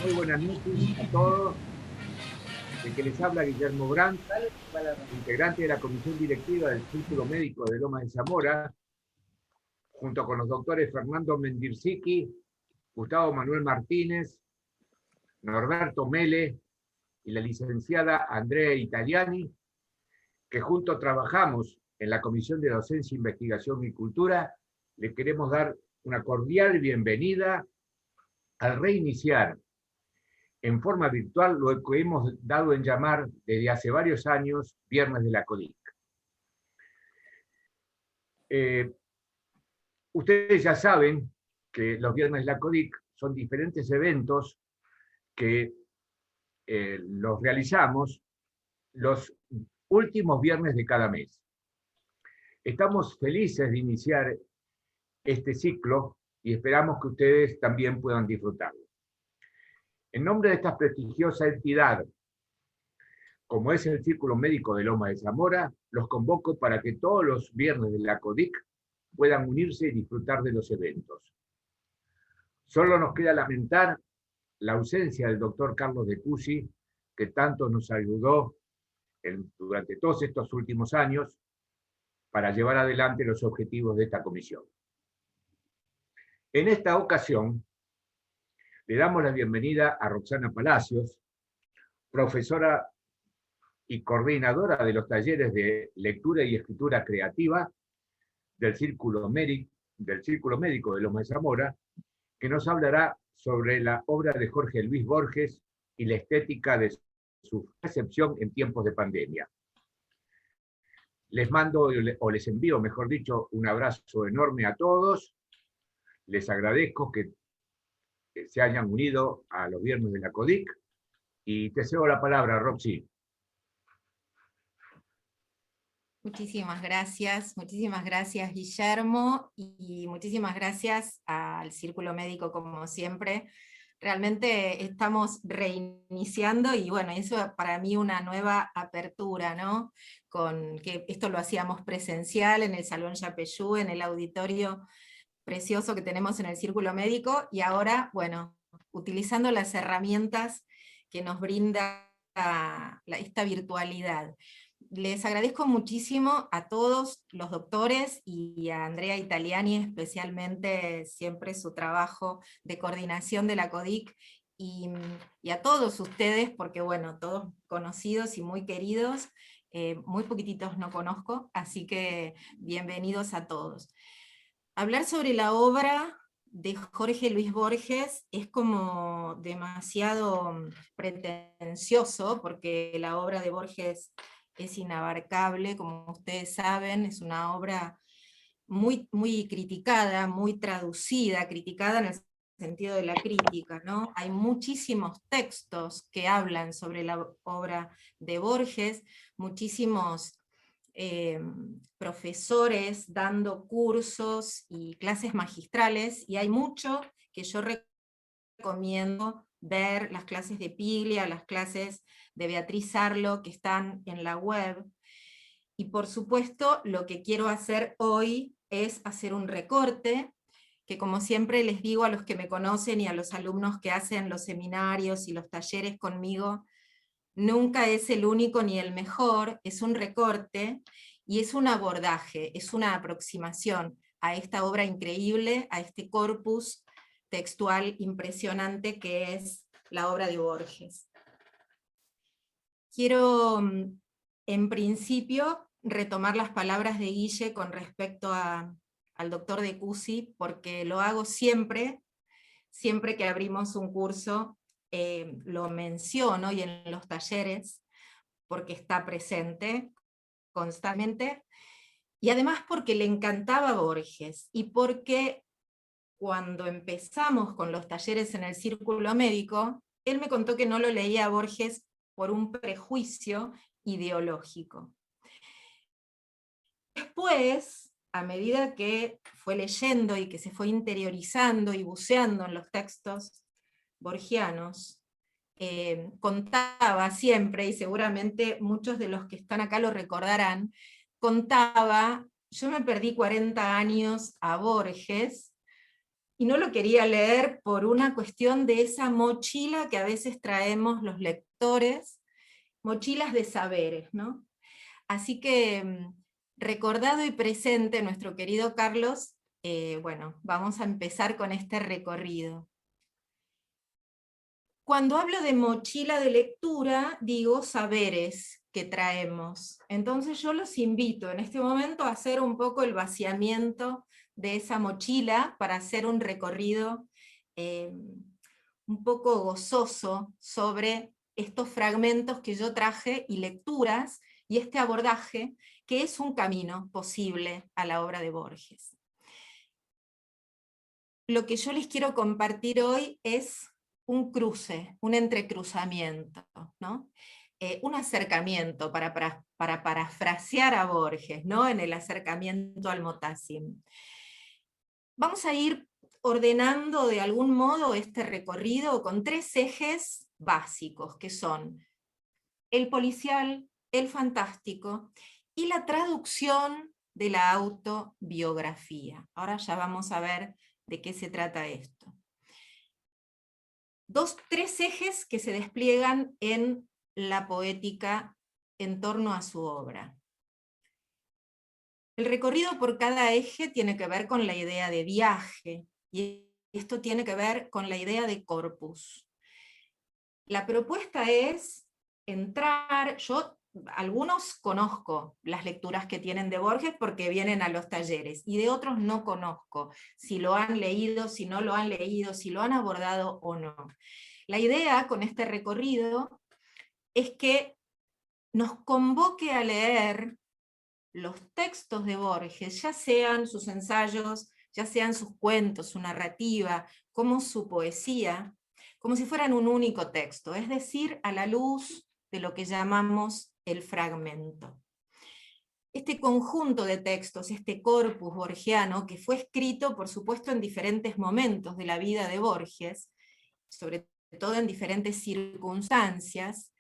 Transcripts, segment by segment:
Muy buenas noches a todos. El que les habla Guillermo Brandt, integrante de la comisión directiva del Círculo Médico de Loma de Zamora, junto con los doctores Fernando Mendirsiki, Gustavo Manuel Martínez, Norberto Mele y la licenciada Andrea Italiani, que juntos trabajamos en la Comisión de Docencia, Investigación y Cultura. Le queremos dar una cordial bienvenida al reiniciar en forma virtual lo que hemos dado en llamar desde hace varios años Viernes de la CODIC. Ustedes ya saben que los Viernes de la CODIC son diferentes eventos que los realizamos los últimos viernes de cada mes. Estamos felices de iniciar este ciclo y esperamos que ustedes también puedan disfrutarlo. En nombre de esta prestigiosa entidad, como es el Círculo Médico de Loma de Zamora, los convoco para que todos los viernes de la CODIC puedan unirse y disfrutar de los eventos. Solo nos queda lamentar la ausencia del doctor Carlos de Cusi, que tanto nos ayudó durante todos estos últimos años para llevar adelante los objetivos de esta comisión. En esta ocasión, le damos la bienvenida a Roxana Palacios, profesora y coordinadora de los talleres de lectura y escritura creativa del Círculo Médico de Loma de Zamora, que nos hablará sobre la obra de Jorge Luis Borges y la estética de su recepción en tiempos de pandemia. Les mando, o les envío, mejor dicho, un abrazo enorme a todos. Les agradezco que se hayan unido a los viernes de la CODIC y te cedo la palabra, Roxy. Muchísimas gracias Guillermo, y muchísimas gracias al Círculo Médico como siempre. Realmente estamos reiniciando y bueno, eso para mí una nueva apertura, ¿no? Con que esto lo hacíamos presencial en el Salón Yapeyú, en el auditorio precioso que tenemos en el Círculo Médico, y ahora, bueno, utilizando las herramientas que nos brinda esta virtualidad. Les agradezco muchísimo a todos los doctores y a Andrea Italiani especialmente siempre su trabajo de coordinación de la CODIC, y a todos ustedes, porque bueno, todos conocidos y muy queridos, muy poquititos no conozco, así que bienvenidos a todos. Hablar sobre la obra de Jorge Luis Borges es como demasiado pretencioso, porque la obra de Borges es inabarcable, como ustedes saben, es una obra muy, muy criticada, muy traducida, criticada en el sentido de la crítica, ¿no? Hay muchísimos textos que hablan sobre la obra de Borges, muchísimos profesores dando cursos y clases magistrales, y hay mucho que yo recomiendo ver, las clases de Piglia, las clases de Beatriz Arlo que están en la web. Y por supuesto, lo que quiero hacer hoy es hacer un recorte, que como siempre les digo a los que me conocen y a los alumnos que hacen los seminarios y los talleres conmigo, nunca es el único ni el mejor, es un recorte y es un abordaje, es una aproximación a esta obra increíble, a este corpus textual impresionante que es la obra de Borges. Quiero, en principio, retomar las palabras de Guille con respecto al doctor de Cusi, porque lo hago siempre que abrimos un curso, lo menciono, y en los talleres, porque está presente constantemente, y además porque le encantaba Borges, y porque cuando empezamos con los talleres en el Círculo Médico, él me contó que no lo leía a Borges por un prejuicio ideológico. Después, a medida que fue leyendo y que se fue interiorizando y buceando en los textos borgianos, contaba siempre, y seguramente muchos de los que están acá lo recordarán, contaba: yo me perdí 40 años a Borges y no lo quería leer por una cuestión de esa mochila que a veces traemos los lectores, mochilas de saberes, ¿no? Así que, recordado y presente nuestro querido Carlos, bueno, vamos a empezar con este recorrido. Cuando hablo de mochila de lectura, digo saberes que traemos. Entonces yo los invito en este momento a hacer un poco el vaciamiento de esa mochila para hacer un recorrido un poco gozoso sobre estos fragmentos que yo traje y lecturas, y este abordaje que es un camino posible a la obra de Borges. Lo que yo les quiero compartir hoy es un cruce, un entrecruzamiento, ¿no? Un acercamiento para parafrasear a Borges, ¿no? En el acercamiento al Motassim. Vamos a ir ordenando de algún modo este recorrido con 3 ejes básicos, que son el policial, el fantástico y la traducción de la autobiografía. Ahora ya vamos a ver de qué se trata esto. 3 ejes que se despliegan en la poética en torno a su obra. El recorrido por cada eje tiene que ver con la idea de viaje, y esto tiene que ver con la idea de corpus. La propuesta es entrar, yo algunos conozco las lecturas que tienen de Borges porque vienen a los talleres, y de otros no conozco, si lo han leído, si no lo han leído, si lo han abordado o no. La idea con este recorrido es que nos convoque a leer los textos de Borges, ya sean sus ensayos, ya sean sus cuentos, su narrativa, como su poesía, como si fueran un único texto, es decir, a la luz de lo que llamamos el fragmento. Este conjunto de textos, este corpus borgiano, que fue escrito, por supuesto, en diferentes momentos de la vida de Borges, sobre todo en diferentes circunstancias,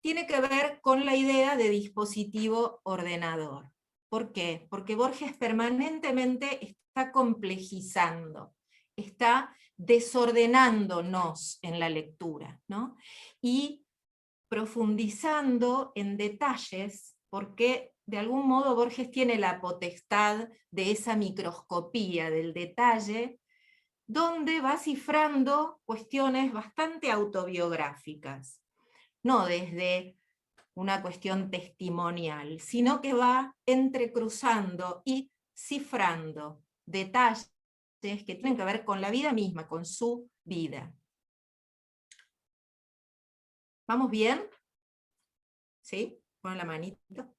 tiene que ver con la idea de dispositivo ordenador. ¿Por qué? Porque Borges permanentemente está complejizando, está desordenándonos en la lectura, ¿no? Y profundizando en detalles, porque de algún modo Borges tiene la potestad de esa microscopía del detalle, donde va cifrando cuestiones bastante autobiográficas, no desde una cuestión testimonial, sino que va entrecruzando y cifrando detalles que tienen que ver con la vida misma, con su vida. ¿Vamos bien? ¿Sí? Pon la manito.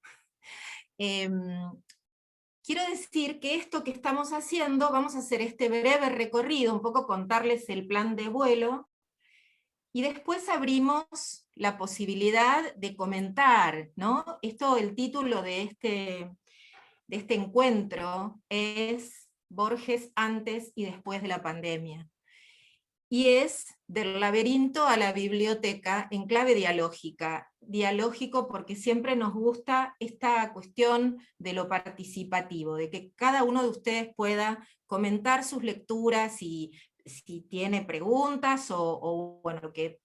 Quiero decir que esto que estamos haciendo, vamos a hacer este breve recorrido, un poco contarles el plan de vuelo, y después abrimos la posibilidad de comentar, ¿no? El título de este encuentro es Borges antes y después de la pandemia. Y es del laberinto a la biblioteca en clave dialógica. Dialógico porque siempre nos gusta esta cuestión de lo participativo, de que cada uno de ustedes pueda comentar sus lecturas y si tiene preguntas o bueno, que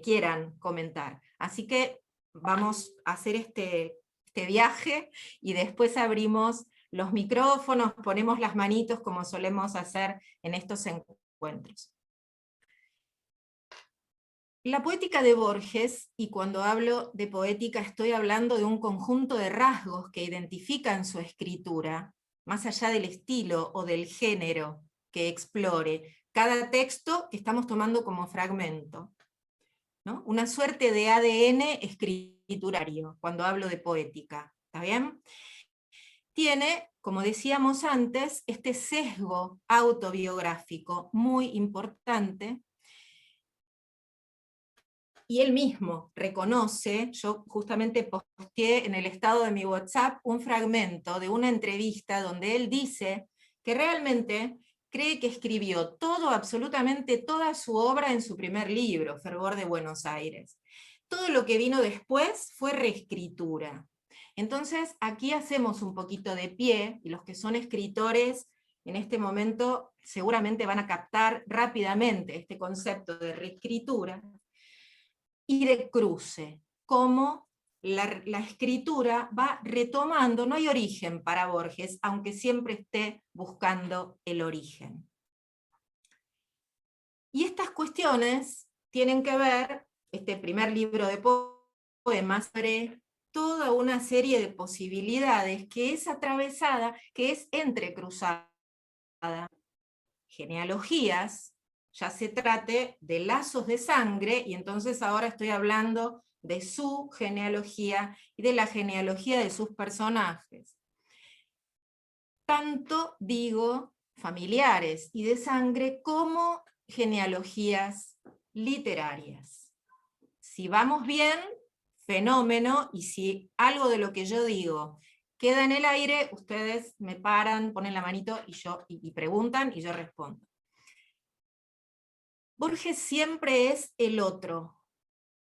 quieran comentar. Así que vamos a hacer este viaje y después abrimos los micrófonos, ponemos las manitos como solemos hacer en estos encuentros. La poética de Borges, y cuando hablo de poética estoy hablando de un conjunto de rasgos que identifican su escritura, más allá del estilo o del género que explore, cada texto que estamos tomando como fragmento, ¿no? Una suerte de ADN escriturario, cuando hablo de poética, ¿está bien? Tiene, como decíamos antes, este sesgo autobiográfico muy importante, y él mismo reconoce, yo justamente posteé en el estado de mi WhatsApp un fragmento de una entrevista donde él dice que realmente cree que escribió todo, absolutamente toda su obra en su primer libro, Fervor de Buenos Aires. Todo lo que vino después fue reescritura. Entonces aquí hacemos un poquito de pie, y los que son escritores en este momento seguramente van a captar rápidamente este concepto de reescritura, y de cruce, cómo la escritura va retomando, no hay origen para Borges, aunque siempre esté buscando el origen. Y estas cuestiones tienen que ver, este primer libro de poemas, sobre toda una serie de posibilidades que es atravesada, que es entrecruzada. Genealogías, ya se trate de lazos de sangre, y entonces ahora estoy hablando de su genealogía y de la genealogía de sus personajes. Tanto, digo, familiares y de sangre, como genealogías literarias. Si vamos bien, fenómeno, y si algo de lo que yo digo queda en el aire, ustedes me paran, ponen la manito y preguntan, y yo respondo. Borges siempre es el otro.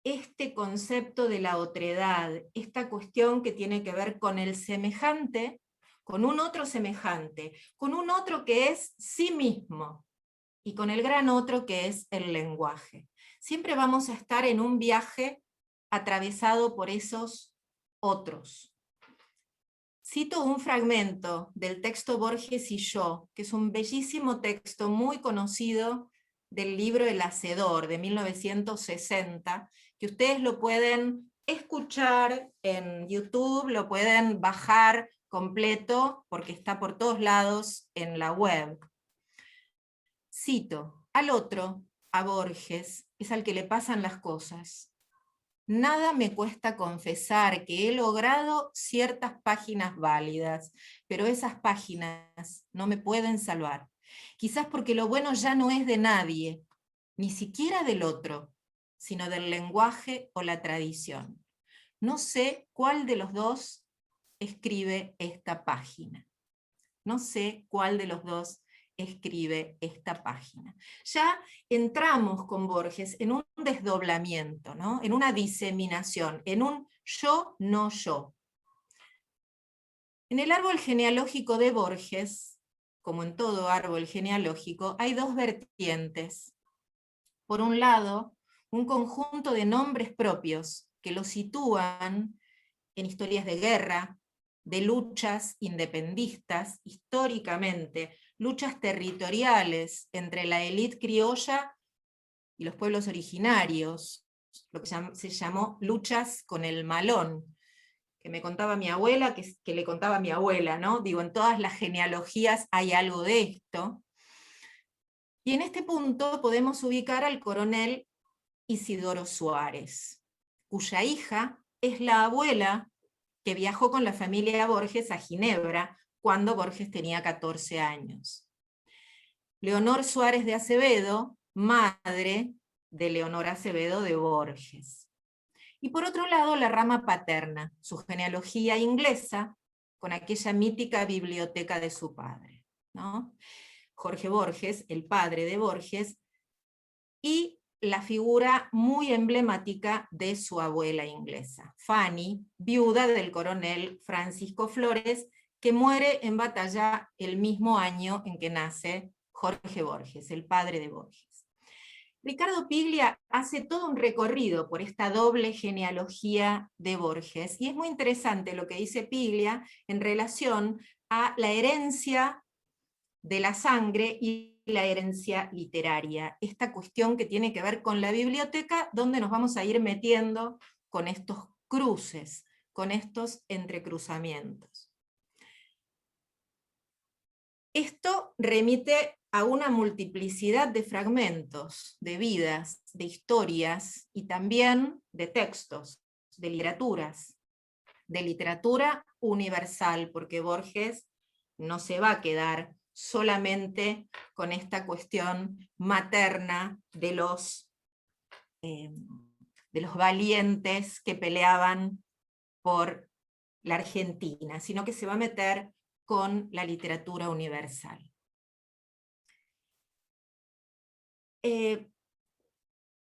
Este concepto de la otredad, esta cuestión que tiene que ver con el semejante, con un otro semejante, con un otro que es sí mismo, y con el gran otro que es el lenguaje. Siempre vamos a estar en un viaje atravesado por esos otros. Cito un fragmento del texto Borges y yo, que es un bellísimo texto muy conocido del libro El Hacedor, de 1960, que ustedes lo pueden escuchar en YouTube, lo pueden bajar completo, porque está por todos lados en la web. Cito, al otro, a Borges, es al que le pasan las cosas. Nada me cuesta confesar que he logrado ciertas páginas válidas, pero esas páginas no me pueden salvar. Quizás porque lo bueno ya no es de nadie, ni siquiera del otro, sino del lenguaje o la tradición. No sé cuál de los dos escribe esta página. No sé cuál de los dos escribe esta página. Ya entramos con Borges en un desdoblamiento, ¿no? En una diseminación, en un yo, no yo. En el árbol genealógico de Borges, como en todo árbol genealógico, hay dos vertientes. Por un lado, un conjunto de nombres propios que lo sitúan en historias de guerra, de luchas independistas, históricamente, luchas territoriales entre la élite criolla y los pueblos originarios, lo que se llamó luchas con el malón, que me contaba mi abuela, que le contaba a mi abuela, ¿no? Digo, en todas las genealogías hay algo de esto. Y en este punto podemos ubicar al coronel Isidoro Suárez, cuya hija es la abuela que viajó con la familia Borges a Ginebra cuando Borges tenía 14 años. Leonor Suárez de Acevedo, madre de Leonor Acevedo de Borges. Y por otro lado, la rama paterna, su genealogía inglesa, con aquella mítica biblioteca de su padre, ¿no? Jorge Borges, el padre de Borges, y la figura muy emblemática de su abuela inglesa, Fanny, viuda del coronel Francisco Flores, que muere en batalla el mismo año en que nace Jorge Borges, el padre de Borges. Ricardo Piglia hace todo un recorrido por esta doble genealogía de Borges, y es muy interesante lo que dice Piglia en relación a la herencia de la sangre y la herencia literaria, esta cuestión que tiene que ver con la biblioteca, donde nos vamos a ir metiendo con estos cruces, con estos entrecruzamientos. Esto remite a una multiplicidad de fragmentos, de vidas, de historias, y también de textos, de literatura universal, porque Borges no se va a quedar solamente con esta cuestión materna de los valientes que peleaban por la Argentina, sino que se va a meter con la literatura universal.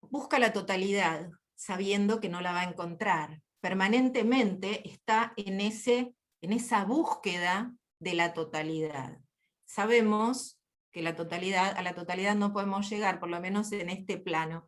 Busca la totalidad, sabiendo que no la va a encontrar. Permanentemente está en esa búsqueda de la totalidad. sabemos que a la totalidad no podemos llegar, por lo menos en este plano.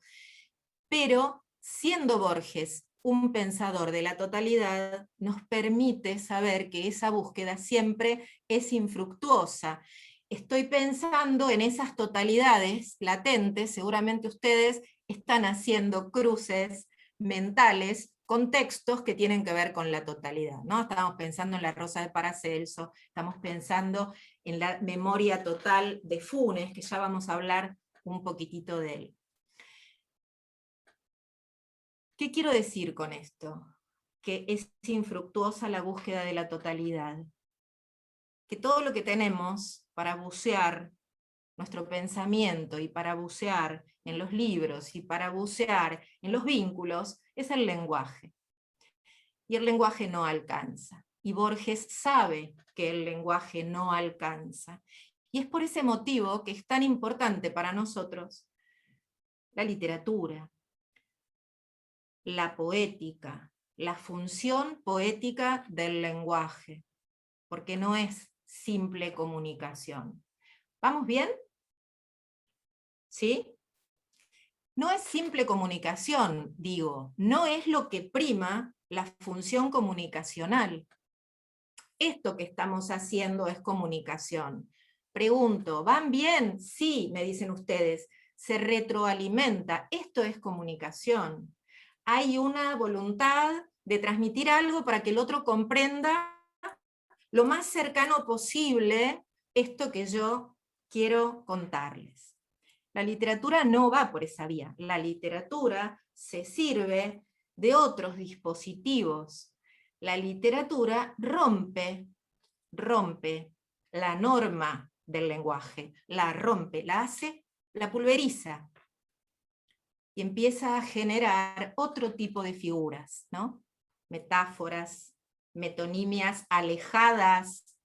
Pero siendo Borges un pensador de la totalidad, nos permite saber que esa búsqueda siempre es infructuosa. Estoy pensando en esas totalidades latentes, seguramente ustedes están haciendo cruces mentales con textos que tienen que ver con la totalidad, ¿no? Estamos pensando en La Rosa de Paracelso, estamos pensando en la memoria total de Funes, que ya vamos a hablar un poquitito de él. ¿Qué quiero decir con esto? Que es infructuosa la búsqueda de la totalidad. Que todo lo que tenemos para bucear nuestro pensamiento y para bucear en los libros y para bucear en los vínculos es el lenguaje. Y el lenguaje no alcanza. Y Borges sabe que el lenguaje no alcanza. Y es por ese motivo que es tan importante para nosotros la literatura, la poética, la función poética del lenguaje, porque no es simple comunicación. ¿Vamos bien? ¿Sí? No es simple comunicación, digo, no es lo que prima la función comunicacional. Esto que estamos haciendo es comunicación. Pregunto, ¿van bien? Sí, me dicen ustedes, se retroalimenta, esto es comunicación. Hay una voluntad de transmitir algo para que el otro comprenda lo más cercano posible esto que yo quiero contarles. La literatura no va por esa vía. La literatura se sirve de otros dispositivos. La literatura rompe la norma del lenguaje, la rompe, la hace, la pulveriza, y empieza a generar otro tipo de figuras, ¿no? Metáforas, metonimias alejadas,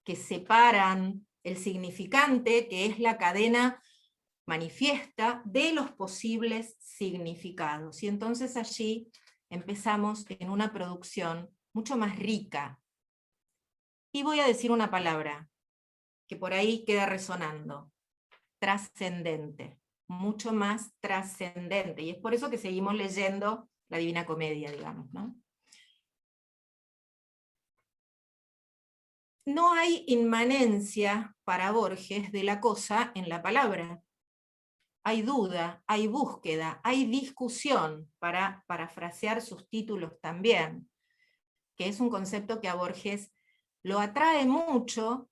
que separan el significante, que es la cadena manifiesta, de los posibles significados. Y entonces allí empezamos en una producción mucho más rica. Y voy a decir una palabra que por ahí queda resonando: trascendente. Mucho más trascendente, y es por eso que seguimos leyendo la Divina Comedia, digamos, ¿no? No hay inmanencia para Borges de la cosa en la palabra. Hay duda, hay búsqueda, hay discusión, para parafrasear sus títulos también, que es un concepto que a Borges lo atrae mucho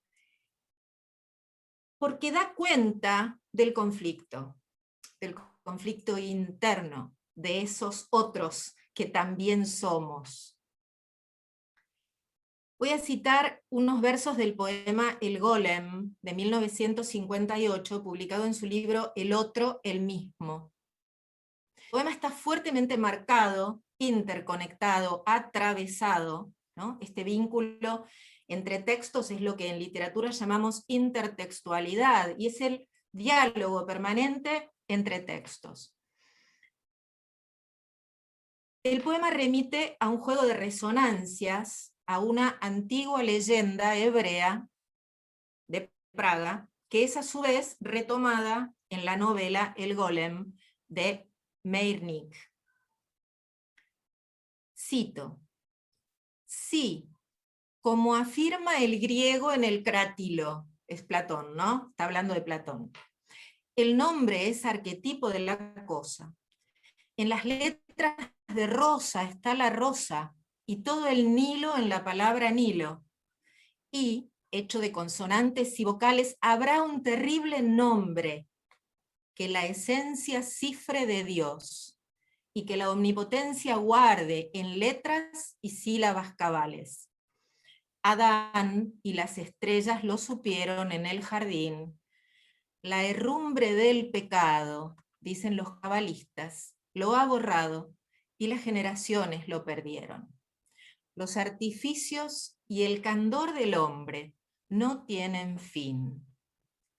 porque da cuenta del conflicto interno, de esos otros que también somos. Voy a citar unos versos del poema El Golem, de 1958, publicado en su libro El otro, el mismo. El poema está fuertemente marcado, interconectado, atravesado, ¿no? Este vínculo entre textos es lo que en literatura llamamos intertextualidad, y es el diálogo permanente entre textos. El poema remite a un juego de resonancias, a una antigua leyenda hebrea de Praga, que es a su vez retomada en la novela El Golem de Meirnik. Cito: sí, como afirma el griego en el Crátilo, es Platón, ¿no? Está hablando de Platón. El nombre es arquetipo de la cosa. En las letras de rosa está la rosa, y todo el Nilo en la palabra Nilo. Y, hecho de consonantes y vocales, habrá un terrible nombre, que la esencia cifre de Dios, y que la omnipotencia guarde en letras y sílabas cabales. Adán y las estrellas lo supieron en el jardín. La herrumbre del pecado, dicen los cabalistas, lo ha borrado, y las generaciones lo perdieron. Los artificios y el candor del hombre no tienen fin.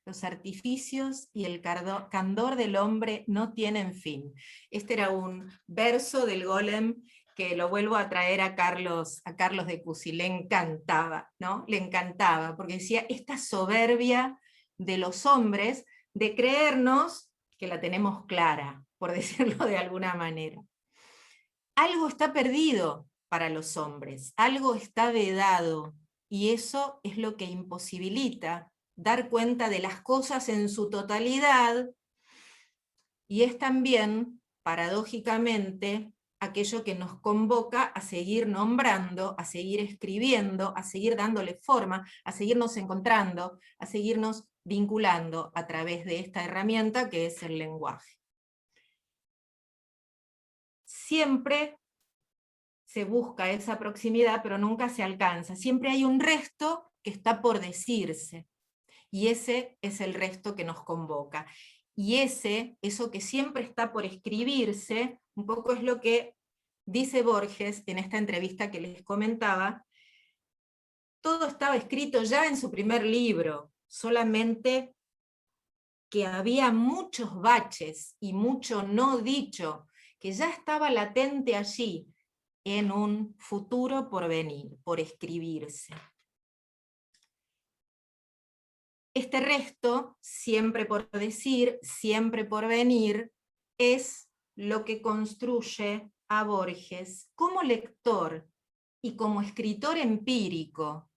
Los artificios y el candor del hombre no tienen fin. Este era un verso del Golem que lo vuelvo a traer a Carlos de Cusi, le encantaba, ¿no? Le encantaba, porque decía, esta soberbia de los hombres de creernos que la tenemos clara, por decirlo de alguna manera. Algo está perdido para los hombres, algo está vedado, y eso es lo que imposibilita dar cuenta de las cosas en su totalidad, y es también, paradójicamente, aquello que nos convoca a seguir nombrando, a seguir escribiendo, a seguir dándole forma, a seguirnos encontrando, a seguirnos vinculando a través de esta herramienta que es el lenguaje. Siempre se busca esa proximidad, pero nunca se alcanza. Siempre hay un resto que está por decirse, y ese es el resto que nos convoca. Y eso que siempre está por escribirse, un poco es lo que dice Borges en esta entrevista que les comentaba. Todo estaba escrito ya en su primer libro, solamente que había muchos baches y mucho no dicho, que ya estaba latente allí, en un futuro por venir, por escribirse. Este resto, siempre por decir, siempre por venir, es lo que construye a Borges como lector y como escritor empírico,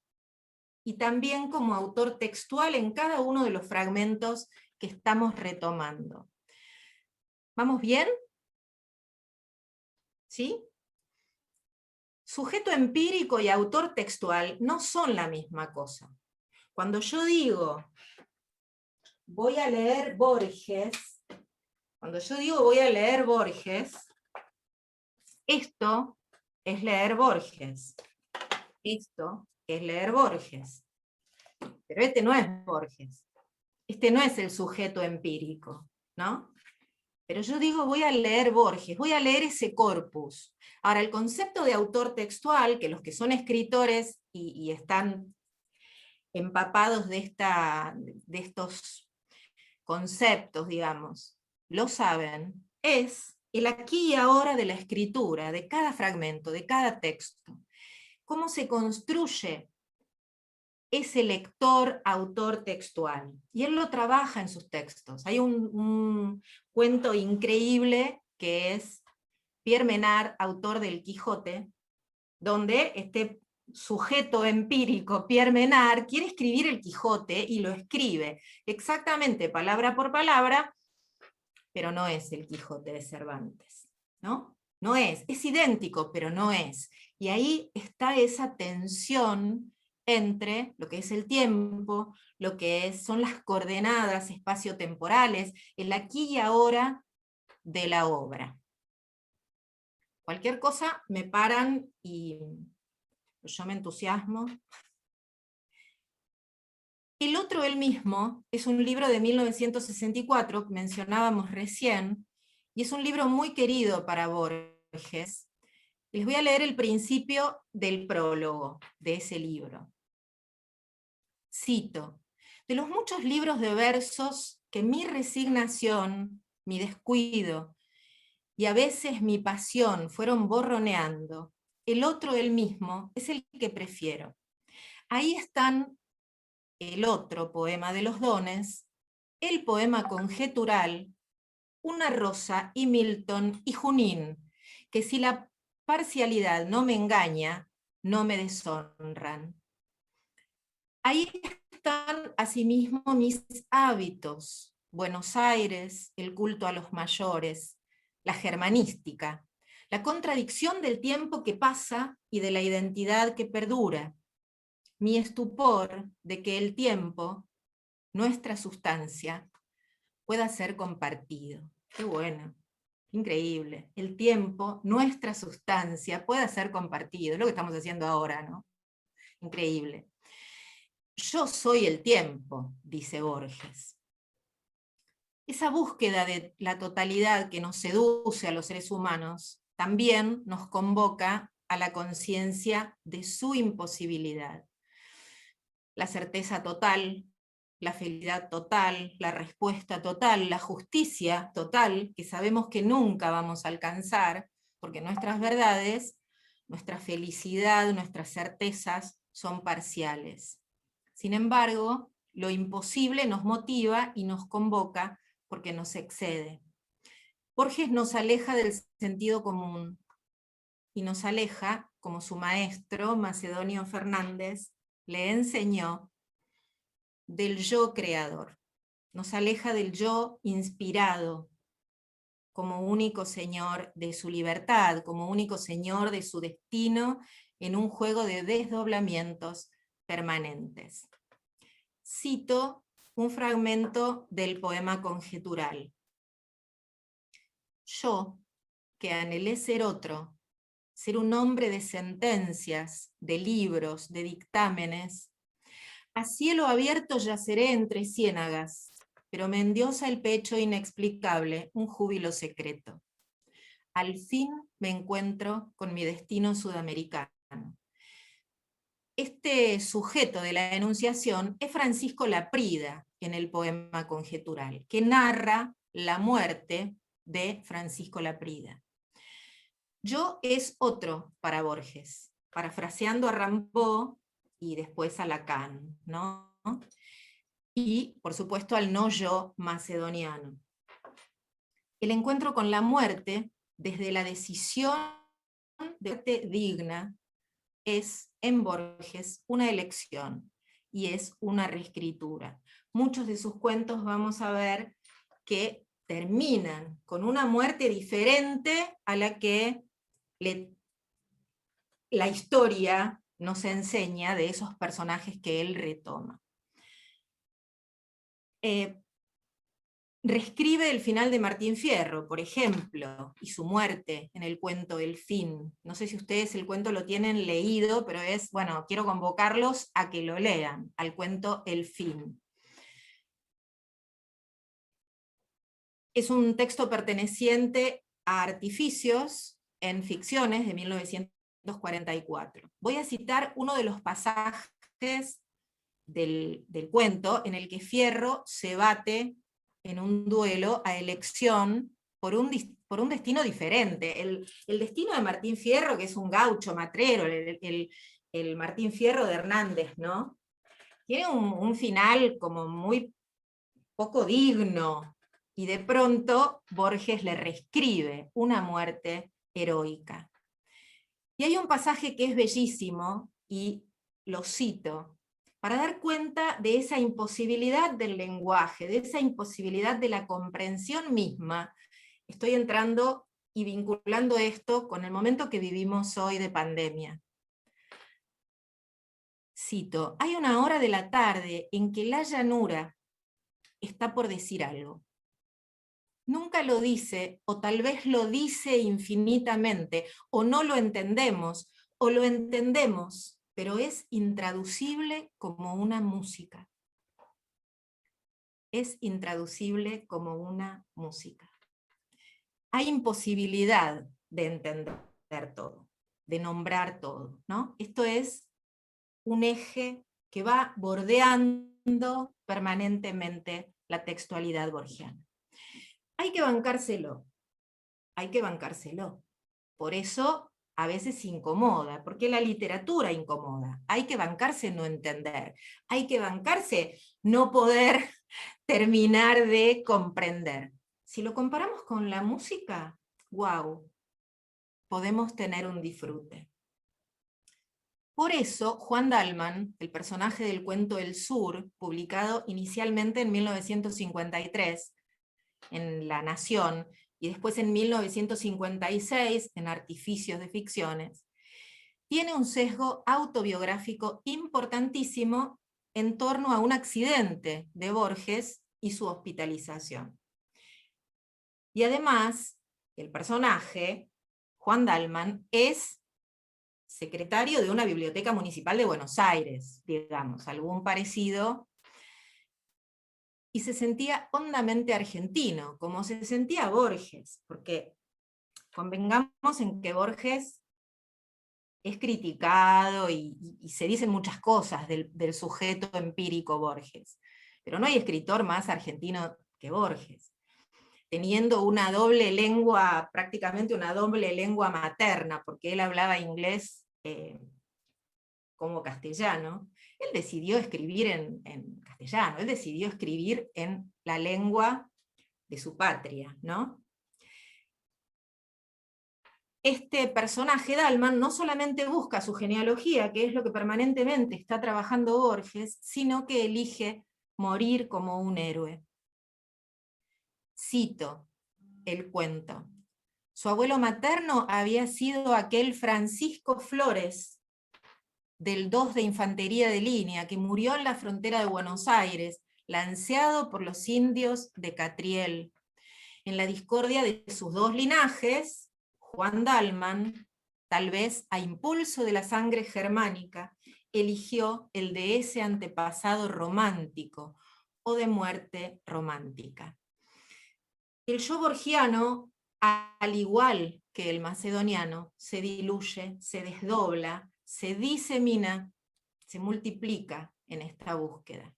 y también como autor textual en cada uno de los fragmentos que estamos retomando. ¿Vamos bien? ¿Sí? Sujeto empírico y autor textual no son la misma cosa. Cuando yo digo, voy a leer Borges, esto es leer Borges. Esto es leer Borges. Pero este no es Borges. Este no es el sujeto empírico, ¿no? Pero yo digo, voy a leer Borges, voy a leer ese corpus. Ahora, el concepto de autor textual, que los que son escritores y están empapados de estos conceptos, digamos, lo saben, es el aquí y ahora de la escritura, de cada fragmento, de cada texto. ¿Cómo se construye ese lector autor textual? Y él lo trabaja en sus textos. Hay un cuento increíble que es Pierre Menard, autor del Quijote, donde este sujeto empírico, Pierre Menard, quiere escribir el Quijote y lo escribe exactamente palabra por palabra, pero no es el Quijote de Cervantes, ¿no? No es idéntico, pero no es. Y ahí está esa tensión entre lo que es el tiempo, lo que son las coordenadas espaciotemporales, el aquí y ahora de la obra. Cualquier cosa me paran y yo me entusiasmo. El otro, él mismo, es un libro de 1964, que mencionábamos recién, y es un libro muy querido para Borges. Les voy a leer el principio del prólogo de ese libro. Cito: de los muchos libros de versos que mi resignación, mi descuido, y a veces mi pasión fueron borroneando, el otro, él mismo, es el que prefiero. Ahí están el otro poema de los dones, el poema conjetural, Una rosa y Milton y Junín, que si la parcialidad no me engaña, no me deshonran. Ahí están asimismo mis hábitos, Buenos Aires, el culto a los mayores, la germanística, la contradicción del tiempo que pasa y de la identidad que perdura, mi estupor de que el tiempo, nuestra sustancia, pueda ser compartido. Qué bueno, increíble. El tiempo, nuestra sustancia, pueda ser compartido. Es lo que estamos haciendo ahora, ¿no? Increíble. Yo soy el tiempo, dice Borges. Esa búsqueda de la totalidad que nos seduce a los seres humanos también nos convoca a la conciencia de su imposibilidad. La certeza total, la felicidad total, la respuesta total, la justicia total, que sabemos que nunca vamos a alcanzar, porque nuestras verdades, nuestra felicidad, nuestras certezas son parciales. Sin embargo, lo imposible nos motiva y nos convoca porque nos excede. Borges nos aleja del sentido común y nos aleja, como su maestro, Macedonio Fernández, le enseñó, del yo creador. Nos aleja del yo inspirado, como único señor de su libertad, como único señor de su destino, en un juego de desdoblamientos permanentes. Cito un fragmento del poema conjetural. Yo, que anhelé ser otro, ser un hombre de sentencias, de libros, de dictámenes, a cielo abierto yaceré entre ciénagas, pero me endiosa el pecho inexplicable, un júbilo secreto. Al fin me encuentro con mi destino sudamericano. Este sujeto de la enunciación es Francisco Laprida en el poema conjetural, que narra la muerte de Francisco Laprida. Yo es otro para Borges, parafraseando a Rimbaud y después a Lacan, ¿no? Y, por supuesto, al no yo macedoniano. El encuentro con la muerte, desde la decisión de muerte digna, es en Borges una elección y es una reescritura. Muchos de sus cuentos vamos a ver que terminan con una muerte diferente a la que la historia nos enseña de esos personajes que él retoma. Reescribe el final de Martín Fierro, por ejemplo, y su muerte en el cuento El Fin. No sé si ustedes el cuento lo tienen leído, pero bueno, quiero convocarlos a que lo lean, al cuento El Fin. Es un texto perteneciente a Artificios en Ficciones de 1944. Voy a citar uno de los pasajes del cuento en el que Fierro se bate en un duelo a elección por un destino diferente. El destino de Martín Fierro, que es un gaucho matrero, el Martín Fierro de Hernández, ¿no? Tiene un final como muy poco digno, y de pronto Borges le reescribe una muerte heroica. Y hay un pasaje que es bellísimo, y lo cito, para dar cuenta de esa imposibilidad del lenguaje, de esa imposibilidad de la comprensión misma. Estoy entrando y vinculando esto con el momento que vivimos hoy de pandemia. Cito, hay una hora de la tarde en que la llanura está por decir algo. Nunca lo dice, o tal vez lo dice infinitamente, o no lo entendemos, o lo entendemos, pero es intraducible como una música. Es intraducible como una música. Hay imposibilidad de entender todo, de nombrar todo, ¿no? Esto es un eje que va bordeando permanentemente la textualidad borgiana. Hay que bancárselo, hay que bancárselo. Por eso a veces incomoda, porque la literatura incomoda. Hay que bancarse no entender, hay que bancarse no poder terminar de comprender. Si lo comparamos con la música, wow, podemos tener un disfrute. Por eso, Juan Dalman, el personaje del cuento El Sur, publicado inicialmente en 1953 en La Nación, y después en 1956 en Artificios de Ficciones, tiene un sesgo autobiográfico importantísimo en torno a un accidente de Borges y su hospitalización. Y además, el personaje, Juan Dalman, es secretario de una biblioteca municipal de Buenos Aires, digamos, algún parecido, y se sentía hondamente argentino, como se sentía Borges, porque convengamos en que Borges es criticado y se dicen muchas cosas del sujeto empírico Borges, pero no hay escritor más argentino que Borges. teniendo una doble lengua, prácticamente una doble lengua materna, porque él hablaba inglés como castellano, él decidió escribir en castellano, él decidió escribir en la lengua de su patria, ¿no? Este personaje, Dalman, no solamente busca su genealogía, que es lo que permanentemente está trabajando Borges, sino que elige morir como un héroe. Cito el cuento. Su abuelo materno había sido aquel Francisco Flores, del 2 de Infantería de Línea, que murió en la frontera de Buenos Aires, lanceado por los indios de Catriel. En la discordia de sus dos linajes, Juan Dalman, tal vez a impulso de la sangre germánica, eligió el de ese antepasado romántico, o de muerte romántica. El yo borgiano, al igual que el macedoniano, se diluye, se desdobla, se disemina, se multiplica en esta búsqueda.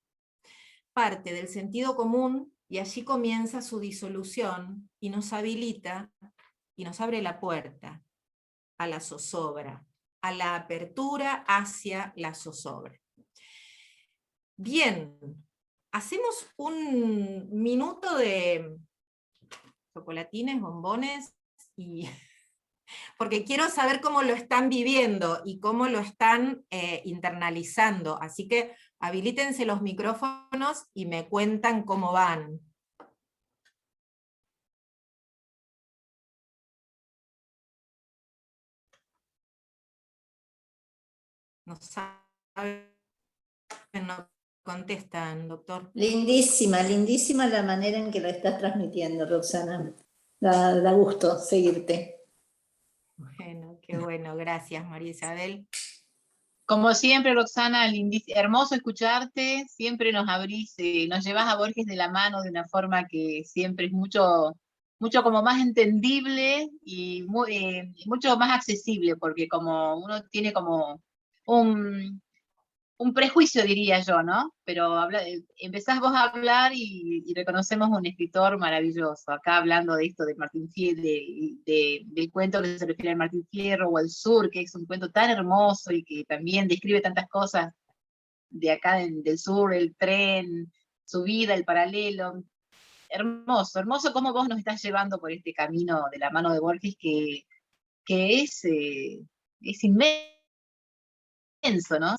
Parte del sentido común y allí comienza su disolución y nos habilita y nos abre la puerta a la zozobra, a la apertura hacia la zozobra. Bien, hacemos un minuto de chocolatines, bombones, y porque quiero saber cómo lo están viviendo y cómo lo están internalizando. Así que habilítense los micrófonos y me cuentan cómo van. No saben, no contestan, doctor. Lindísima, lindísima la manera en que lo estás transmitiendo, Roxana. Da gusto seguirte. Bueno, qué bueno, gracias María Isabel. Como siempre, Roxana, hermoso escucharte, siempre nos abrís, nos llevas a Borges de la mano de una forma que siempre es mucho como más entendible y mucho más accesible, porque como uno tiene como un prejuicio, diría yo, ¿no? Pero empezás vos a hablar y reconocemos un escritor maravilloso. Acá hablando de esto de Martín Fierro, del cuento que se refiere a Martín Fierro, o El Sur, que es un cuento tan hermoso y que también describe tantas cosas de acá del sur, el tren, su vida, el paralelo. Hermoso, hermoso cómo vos nos estás llevando por este camino de la mano de Borges, que es inmenso, ¿no?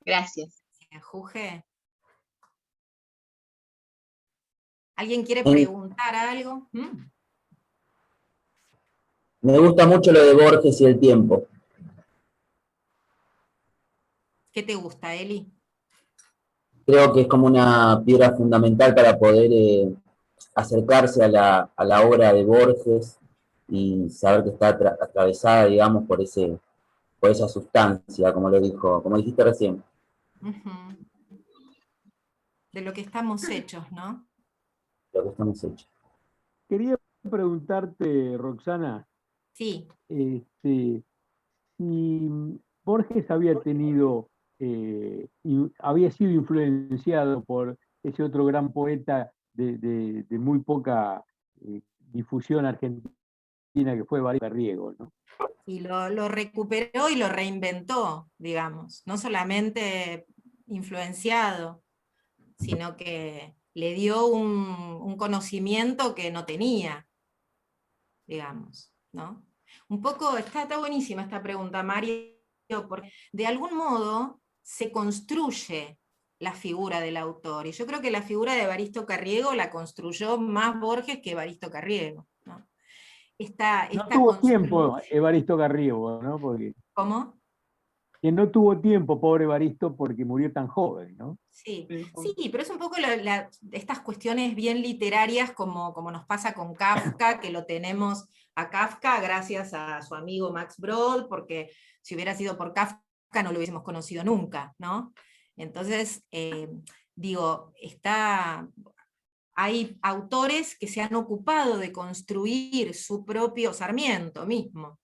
Gracias. Juge. ¿Alguien quiere preguntar algo? Me gusta mucho lo de Borges y el tiempo. ¿Qué te gusta, Eli? Creo que es como una piedra fundamental para poder acercarse a la obra de Borges y saber que está atravesada, digamos, por esa sustancia, como dijiste recién. De lo que estamos hechos, ¿no? Lo que estamos hechos. Quería preguntarte, Roxana, sí. Si Borges había sido influenciado por ese otro gran poeta de muy poca difusión argentina que fue Evaristo Carriego, ¿no? Y lo recuperó y lo reinventó, digamos, no solamente influenciado, sino que le dio un conocimiento que no tenía, digamos, ¿no? Un poco, está buenísima esta pregunta, Mario, porque de algún modo se construye la figura del autor, y yo creo que la figura de Evaristo Carriego la construyó más Borges que Evaristo Carriego, ¿no? No tuvo tiempo Evaristo Carriego, ¿no? ¿Cómo? Que no tuvo tiempo, pobre Evaristo, porque murió tan joven, ¿no? Sí, pero es un poco estas cuestiones bien literarias como nos pasa con Kafka, que lo tenemos a Kafka gracias a su amigo Max Brod, porque si hubiera sido por Kafka no lo hubiésemos conocido nunca, ¿no? Entonces, digo, hay autores que se han ocupado de construir su propio, Sarmiento mismo,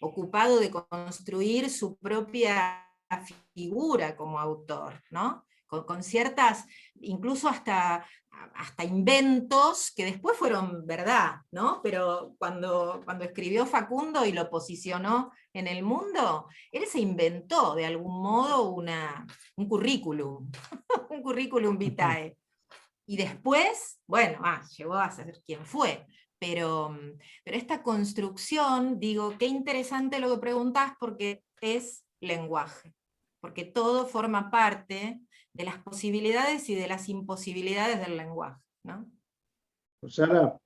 ocupado de construir su propia figura como autor, ¿no? con ciertas, incluso hasta inventos que después fueron verdad, ¿no? Pero cuando escribió Facundo y lo posicionó en el mundo, él se inventó de algún modo un currículum, un currículum vitae. Y después, bueno, llegó a ser quien fue. Pero esta construcción, digo, qué interesante lo que preguntás, porque es lenguaje, porque todo forma parte de las posibilidades y de las imposibilidades del lenguaje, ¿no? Rosana,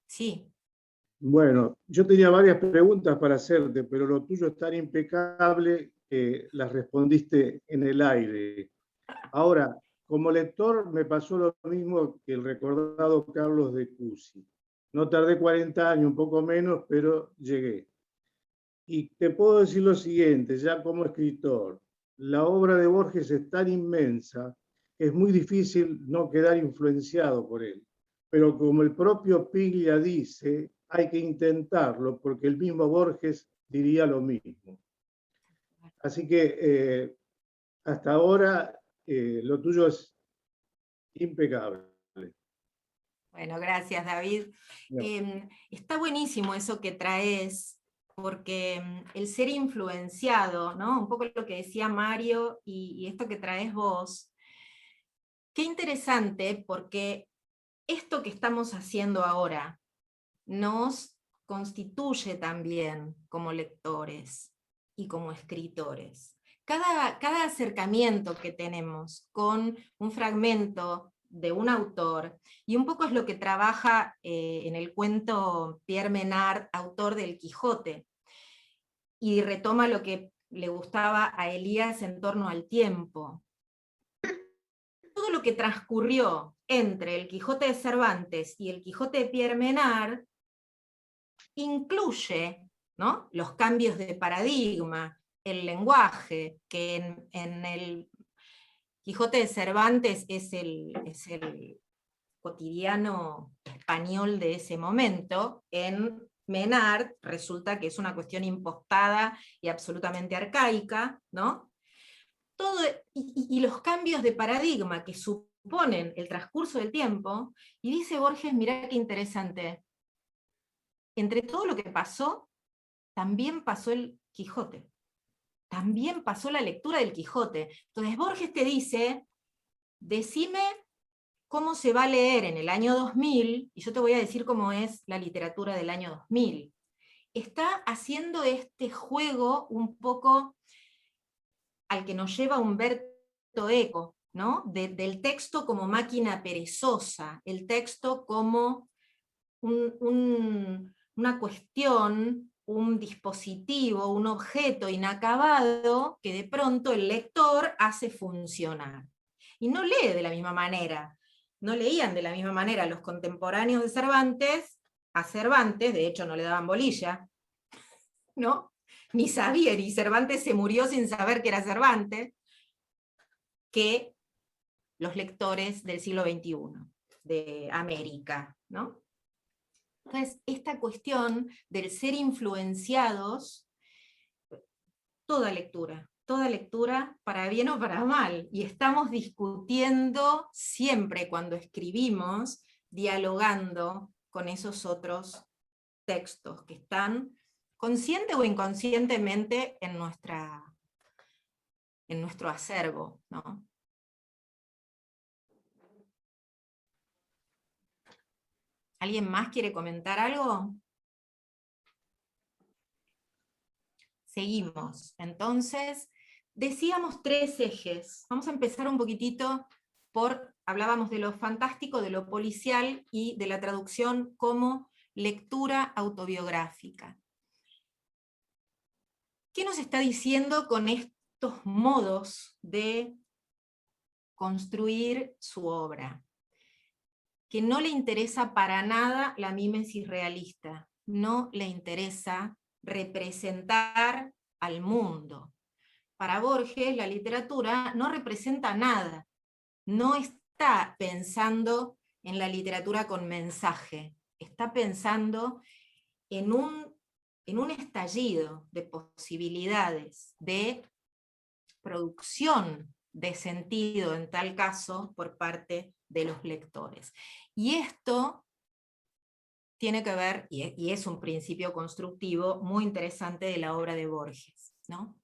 Sí. bueno, yo tenía varias preguntas para hacerte, pero lo tuyo es tan impecable que las respondiste en el aire. Ahora, como lector me pasó lo mismo que el recordado Carlos de Cusi. No tardé 40 años, un poco menos, pero llegué. Y te puedo decir lo siguiente, ya como escritor, la obra de Borges es tan inmensa que es muy difícil no quedar influenciado por él. Pero como el propio Piglia dice, hay que intentarlo, porque el mismo Borges diría lo mismo. Así que hasta ahora lo tuyo es impecable. Bueno, gracias, David. Está buenísimo eso que traes, porque el ser influenciado, ¿no? Un poco lo que decía Mario y esto que traes vos, qué interesante, porque esto que estamos haciendo ahora nos constituye también como lectores y como escritores. Cada acercamiento que tenemos con un fragmento de un autor, y un poco es lo que trabaja en el cuento Pierre Menard, autor del Quijote, y retoma lo que le gustaba a Elías en torno al tiempo. Todo lo que transcurrió entre el Quijote de Cervantes y el Quijote de Pierre Menard incluye, ¿no?, los cambios de paradigma, el lenguaje, que en el Quijote de Cervantes es el cotidiano español de ese momento, en Menard resulta que es una cuestión impostada y absolutamente arcaica, ¿no? Todo, y los cambios de paradigma que suponen el transcurso del tiempo, y dice Borges, mirá qué interesante, entre todo lo que pasó, también pasó el Quijote, también pasó la lectura del Quijote. Entonces Borges te dice, decime cómo se va a leer en el año 2000, y yo te voy a decir cómo es la literatura del año 2000. Está haciendo este juego un poco al que nos lleva Umberto Eco, ¿no? Del texto como máquina perezosa, el texto como una cuestión, un dispositivo, un objeto inacabado que de pronto el lector hace funcionar. Y no lee de la misma manera. No leían de la misma manera los contemporáneos de Cervantes a Cervantes, de hecho no le daban bolilla, ¿no? Ni sabían, y Cervantes se murió sin saber que era Cervantes, que los lectores del siglo XXI, de América, ¿no? Entonces, esta cuestión del ser influenciados, toda lectura, para bien o para mal, y estamos discutiendo siempre cuando escribimos, dialogando con esos otros textos que están consciente o inconscientemente en nuestro acervo, ¿no? ¿Alguien más quiere comentar algo? Seguimos. Entonces, decíamos 3 ejes. Vamos a empezar un poquitito hablábamos de lo fantástico, de lo policial y de la traducción como lectura autobiográfica. ¿Qué nos está diciendo con estos modos de construir su obra? Que no le interesa para nada la mímesis realista, no le interesa representar al mundo. Para Borges, la literatura no representa nada, no está pensando en la literatura con mensaje, está pensando en un estallido de posibilidades, de producción de sentido en tal caso por parte de los lectores. Y esto tiene que ver, y es un principio constructivo muy interesante de la obra de Borges, ¿no?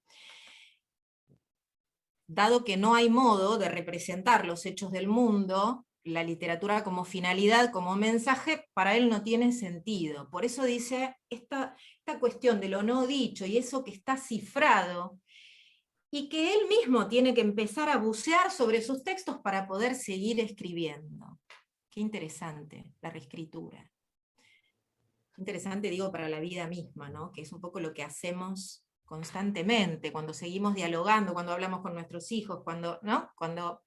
Dado que no hay modo de representar los hechos del mundo, la literatura como finalidad, como mensaje, para él no tiene sentido. Por eso dice, esta cuestión de lo no dicho, y eso que está cifrado, y que él mismo tiene que empezar a bucear sobre sus textos para poder seguir escribiendo. Qué interesante, la reescritura. Interesante, digo, para la vida misma, ¿no? Que es un poco lo que hacemos constantemente, cuando seguimos dialogando, cuando hablamos con nuestros hijos, cuando, ¿no? Cuando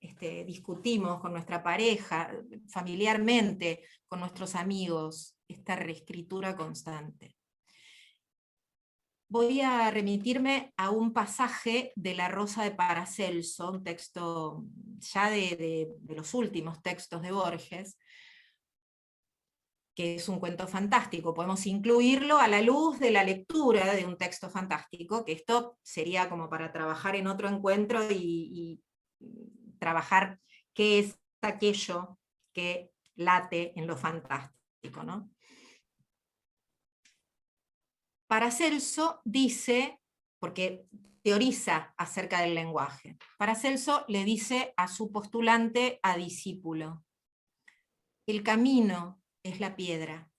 discutimos con nuestra pareja, familiarmente, con nuestros amigos, esta reescritura constante. Voy a remitirme a un pasaje de La Rosa de Paracelso, un texto ya de los últimos textos de Borges, que es un cuento fantástico. Podemos incluirlo a la luz de la lectura de un texto fantástico, que esto sería como para trabajar en otro encuentro y trabajar qué es aquello que late en lo fantástico, ¿no? Paracelso dice, porque teoriza acerca del lenguaje, Paracelso le dice a su postulante a discípulo: el camino es la piedra,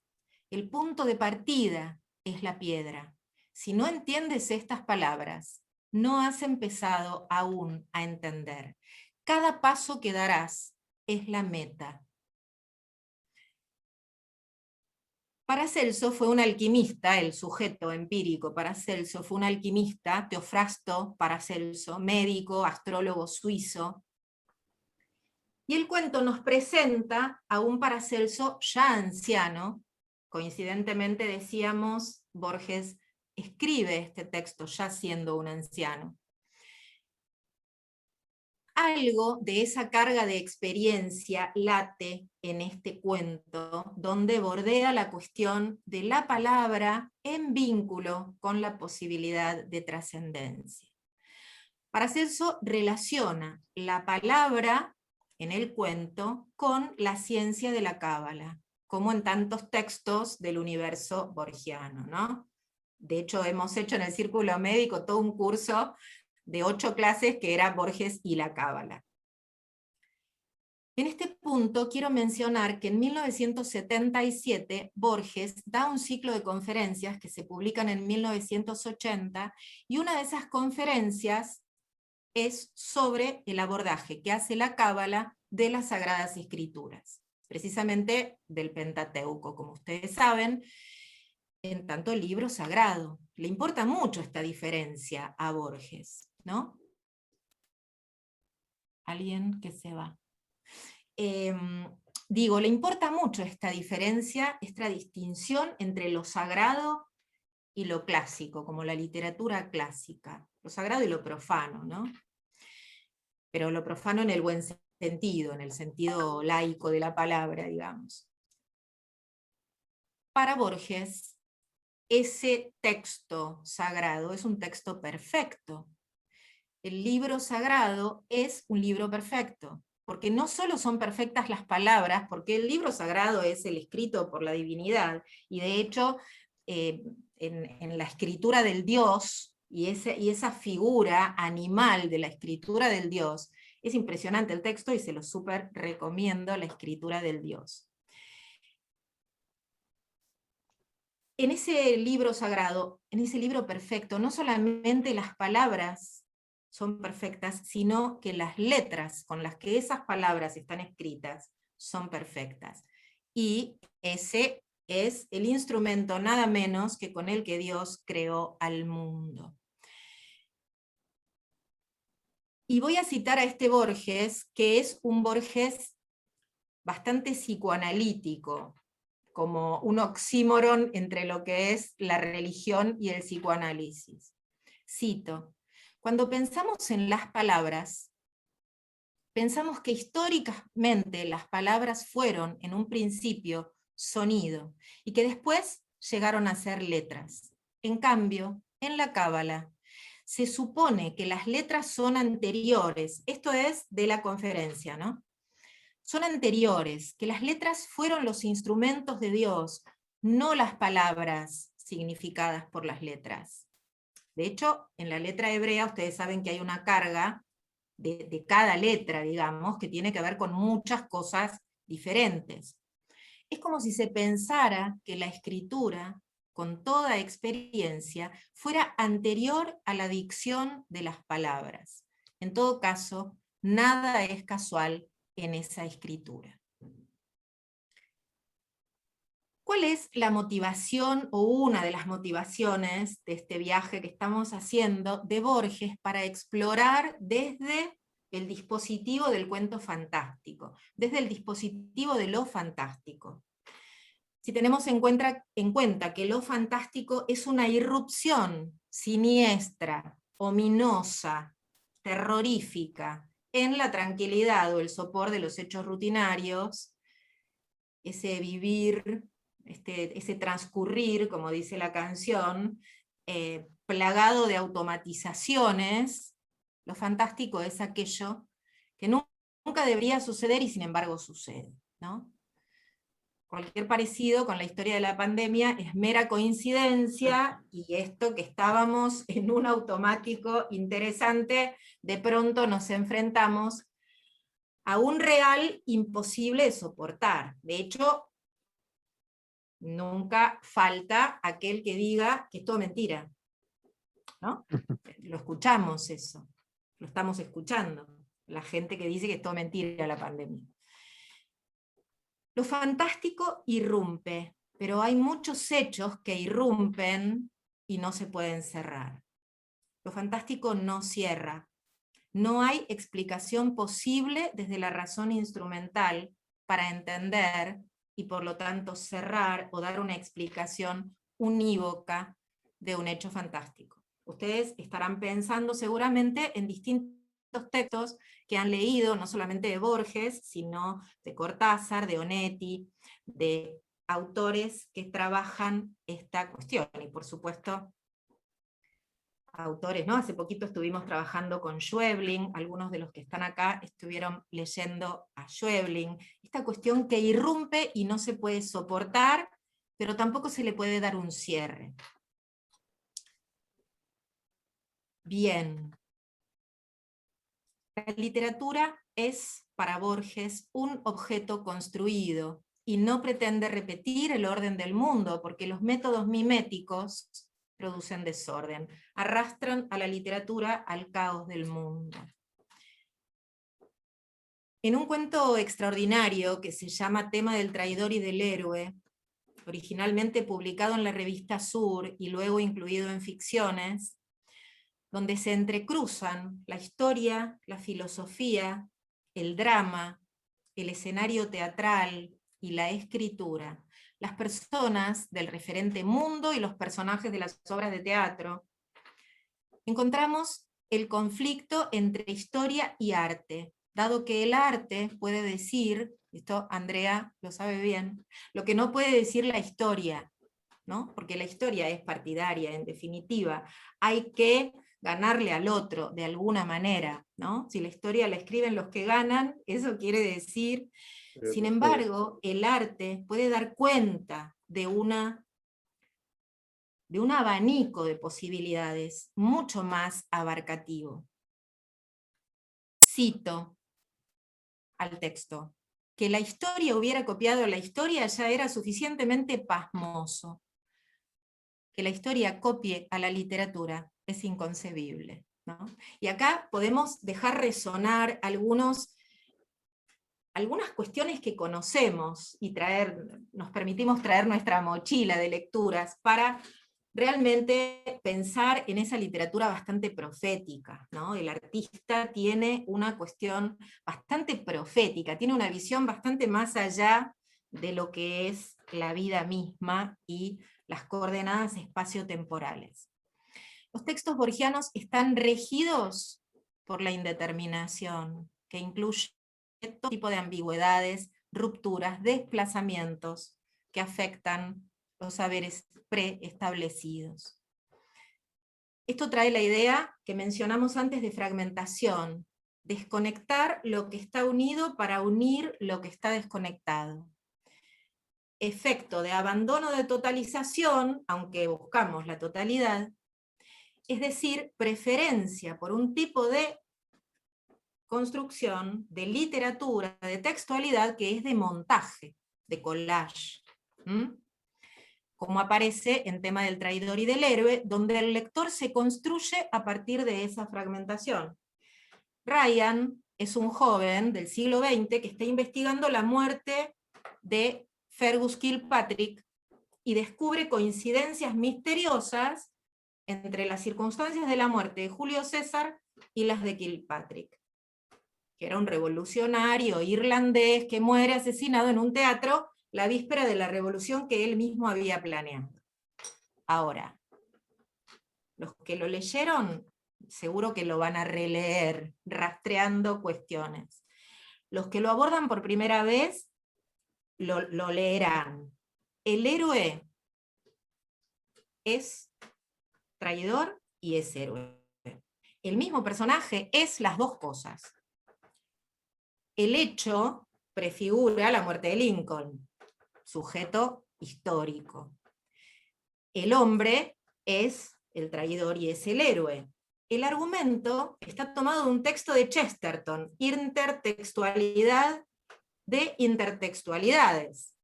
el punto de partida es la piedra. Si no entiendes estas palabras, no has empezado aún a entender. Cada paso que darás es la meta. Paracelso fue un alquimista, el sujeto empírico Paracelso fue un alquimista, Teofrasto Paracelso, médico, astrólogo suizo. Y el cuento nos presenta a un Paracelso ya anciano. Coincidentemente decíamos, Borges escribe este texto ya siendo un anciano. Algo de esa carga de experiencia late en este cuento, donde bordea la cuestión de la palabra en vínculo con la posibilidad de trascendencia. Paracelso relaciona la palabra en el cuento con la ciencia de la cábala, como en tantos textos del universo borgiano, ¿no? De hecho, hemos hecho en el Círculo Médico todo un curso de 8 clases que era Borges y la cábala. En este punto quiero mencionar que en 1977 Borges da un ciclo de conferencias que se publican en 1980, y una de esas conferencias es sobre el abordaje que hace la cábala de las Sagradas Escrituras, precisamente del Pentateuco, como ustedes saben, en tanto libro sagrado. Le importa mucho esta diferencia a Borges, ¿no? Alguien que se va. Le importa mucho esta diferencia, esta distinción entre lo sagrado y lo clásico, como la literatura clásica, lo sagrado y lo profano, ¿no? Pero lo profano en el buen sentido, en el sentido laico de la palabra, digamos. Para Borges, ese texto sagrado es un texto perfecto. El libro sagrado es un libro perfecto, porque no solo son perfectas las palabras, porque el libro sagrado es el escrito por la divinidad, y de hecho, en la escritura del Dios, y esa figura animal de la escritura del Dios, es impresionante el texto, y se lo súper recomiendo, la escritura del Dios. En ese libro sagrado, en ese libro perfecto, no solamente las palabras son perfectas, sino que las letras con las que esas palabras están escritas son perfectas. Y ese es el instrumento nada menos que con el que Dios creó al mundo. Y voy a citar a este Borges, que es un Borges bastante psicoanalítico, como un oxímoron entre lo que es la religión y el psicoanálisis. Cito: cuando pensamos en las palabras, pensamos que históricamente las palabras fueron en un principio sonido, y que después llegaron a ser letras. En cambio, en la cábala, se supone que las letras son anteriores, esto es de la conferencia, ¿no? Son anteriores, que las letras fueron los instrumentos de Dios, no las palabras significadas por las letras. De hecho, en la letra hebrea ustedes saben que hay una carga de cada letra, digamos, que tiene que ver con muchas cosas diferentes. Es como si se pensara que la escritura, con toda experiencia, fuera anterior a la dicción de las palabras. En todo caso, nada es casual en esa escritura. ¿Cuál es la motivación, o una de las motivaciones de este viaje que estamos haciendo de Borges para explorar desde el dispositivo del cuento fantástico, desde el dispositivo de lo fantástico? Si tenemos en cuenta que lo fantástico es una irrupción siniestra, ominosa, terrorífica, en la tranquilidad o el sopor de los hechos rutinarios, ese vivir, ese transcurrir, como dice la canción, plagado de automatizaciones, lo fantástico es aquello que nunca debería suceder y sin embargo sucede, ¿no? Cualquier parecido con la historia de la pandemia es mera coincidencia, y esto que estábamos en un automático interesante, de pronto nos enfrentamos a un real imposible de soportar. De hecho, nunca falta aquel que diga que es todo mentira, ¿no? Lo escuchamos eso, lo estamos escuchando, la gente que dice que es todo mentira la pandemia. Lo fantástico irrumpe, pero hay muchos hechos que irrumpen y no se pueden cerrar. Lo fantástico no cierra. No hay explicación posible desde la razón instrumental para entender y por lo tanto cerrar o dar una explicación unívoca de un hecho fantástico. Ustedes estarán pensando seguramente en distintos textos que han leído, no solamente de Borges, sino de Cortázar, de Onetti, de autores que trabajan esta cuestión, y por supuesto autores, ¿no? Hace poquito estuvimos trabajando con Schweblin, algunos de los que están acá estuvieron leyendo a Schweblin, esta cuestión que irrumpe y no se puede soportar, pero tampoco se le puede dar un cierre. Bien. La literatura es, para Borges, un objeto construido, y no pretende repetir el orden del mundo, porque los métodos miméticos producen desorden, arrastran a la literatura al caos del mundo. En un cuento extraordinario que se llama Tema del traidor y del héroe, originalmente publicado en la revista Sur y luego incluido en Ficciones, donde se entrecruzan la historia, la filosofía, el drama, el escenario teatral y la escritura, las personas del referente mundo y los personajes de las obras de teatro, encontramos el conflicto entre historia y arte, dado que el arte puede decir, esto Andrea lo sabe bien, lo que no puede decir la historia, ¿no? Porque la historia es partidaria, en definitiva, hay que ganarle al otro de alguna manera, ¿no? Si la historia la escriben los que ganan, eso quiere decir. Sin embargo, el arte puede dar cuenta de un abanico de posibilidades mucho más abarcativo. Cito al texto: que la historia hubiera copiado la historia ya era suficientemente pasmoso. Que la historia copie a la literatura es inconcebible, ¿no? Y acá podemos dejar resonar algunas cuestiones que conocemos y nos permitimos traer nuestra mochila de lecturas para realmente pensar en esa literatura bastante profética, ¿no? El artista tiene una cuestión bastante profética, tiene una visión bastante más allá de lo que es la vida misma y las coordenadas espaciotemporales. Los textos borgianos están regidos por la indeterminación, que incluye todo tipo de ambigüedades, rupturas, desplazamientos que afectan los saberes preestablecidos. Esto trae la idea que mencionamos antes de fragmentación, desconectar lo que está unido para unir lo que está desconectado. Efecto de abandono de totalización, aunque buscamos la totalidad, es decir, preferencia por un tipo de construcción, de literatura, de textualidad que es de montaje, de collage. Como aparece en Tema del traidor y del héroe, donde el lector se construye a partir de esa fragmentación. Ryan es un joven del siglo XX que está investigando la muerte de Fergus Kilpatrick y descubre coincidencias misteriosas entre las circunstancias de la muerte de Julio César y las de Kilpatrick, que era un revolucionario irlandés que muere asesinado en un teatro la víspera de la revolución que él mismo había planeado. Ahora, los que lo leyeron, seguro que lo van a releer, rastreando cuestiones. Los que lo abordan por primera vez, lo leerán. El héroe es traidor y es héroe. El mismo personaje es las dos cosas. El hecho prefigura la muerte de Lincoln, sujeto histórico. El hombre es el traidor y es el héroe. El argumento está tomado de un texto de Chesterton, intertextualidad de intertextualidades.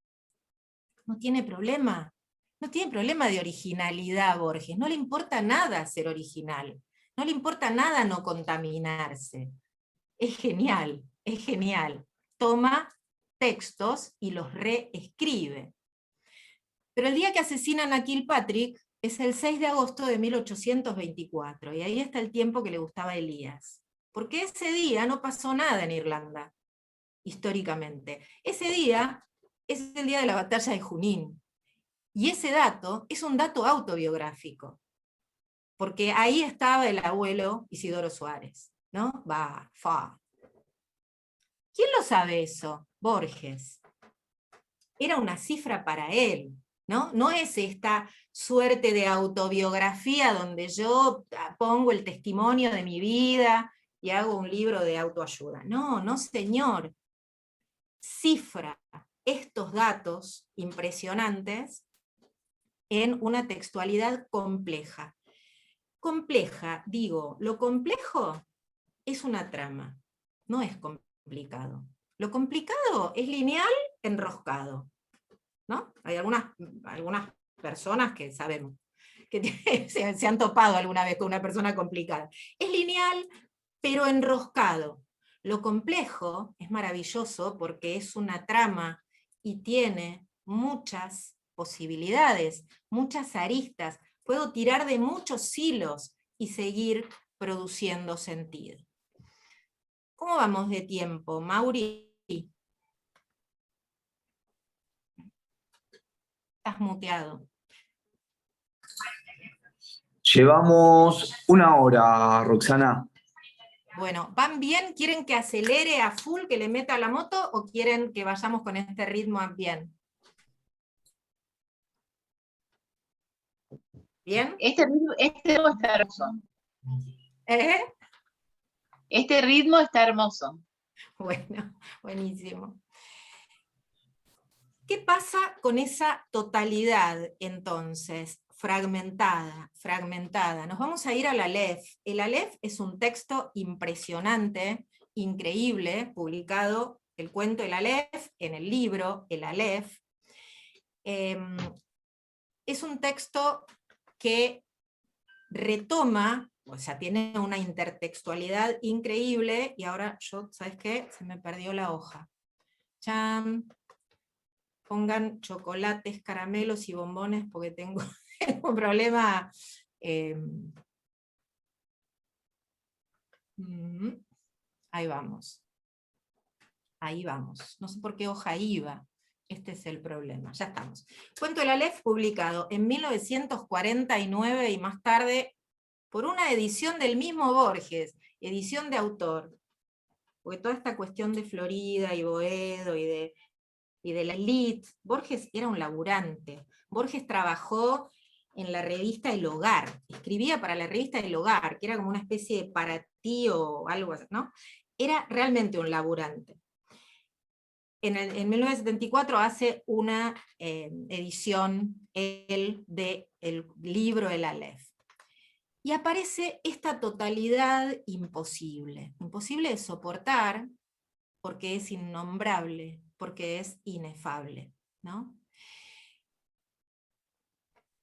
No tiene problema. No tiene problema de originalidad, Borges. No le importa nada ser original. No le importa nada no contaminarse. Es genial, es genial. Toma textos y los reescribe. Pero el día que asesinan a Kilpatrick es el 6 de agosto de 1824, y ahí está el tiempo que le gustaba a Elías. Porque ese día no pasó nada en Irlanda, históricamente. Ese día es el día de la batalla de Junín. Y ese dato es un dato autobiográfico, porque ahí estaba el abuelo Isidoro Suárez, ¿no? ¿Quién lo sabe eso? Borges. Era una cifra para él, ¿no? No es esta suerte de autobiografía donde yo pongo el testimonio de mi vida y hago un libro de autoayuda. No, no señor. Cifra estos datos impresionantes en una textualidad compleja. Compleja, digo, lo complejo es una trama, no es complicado. Lo complicado es lineal enroscado, ¿no? Hay algunas personas que sabemos, que se han topado alguna vez con una persona complicada. Es lineal, pero enroscado. Lo complejo es maravilloso porque es una trama y tiene muchas posibilidades, muchas aristas. Puedo tirar de muchos hilos y seguir produciendo sentido. ¿Cómo vamos de tiempo, Mauri? Estás muteado. Llevamos 1 hora, Roxana. Bueno, ¿van bien? ¿Quieren que acelere a full, que le meta la moto, o quieren que vayamos con este ritmo bien? ¿Bien? Este ritmo está hermoso. ¿Eh? Este ritmo está hermoso. Bueno, buenísimo. ¿Qué pasa con esa totalidad, entonces, fragmentada? Nos vamos a ir al Aleph. El Aleph es un texto impresionante, increíble, publicado, el cuento El Aleph, en el libro El Aleph. Es un texto que retoma, o sea, tiene una intertextualidad increíble, y ahora yo, ¿sabes qué? Se me perdió la hoja. ¡Chan! Pongan chocolates, caramelos y bombones porque tengo un problema. Ahí vamos. Ahí vamos. No sé por qué hoja iba. Este es el problema. Ya estamos. Cuento El Aleph, publicado en 1949 y más tarde por una edición del mismo Borges, edición de autor. Porque toda esta cuestión de Florida y Boedo y de la elite, Borges era un laburante. Borges trabajó en la revista El Hogar, escribía para la revista El Hogar, que era como una especie de para ti o algo así, ¿no? Era realmente un laburante. En 1974 hace una edición él del libro El Aleph. Y aparece esta totalidad imposible. Imposible de soportar porque es innombrable, porque es inefable, ¿no?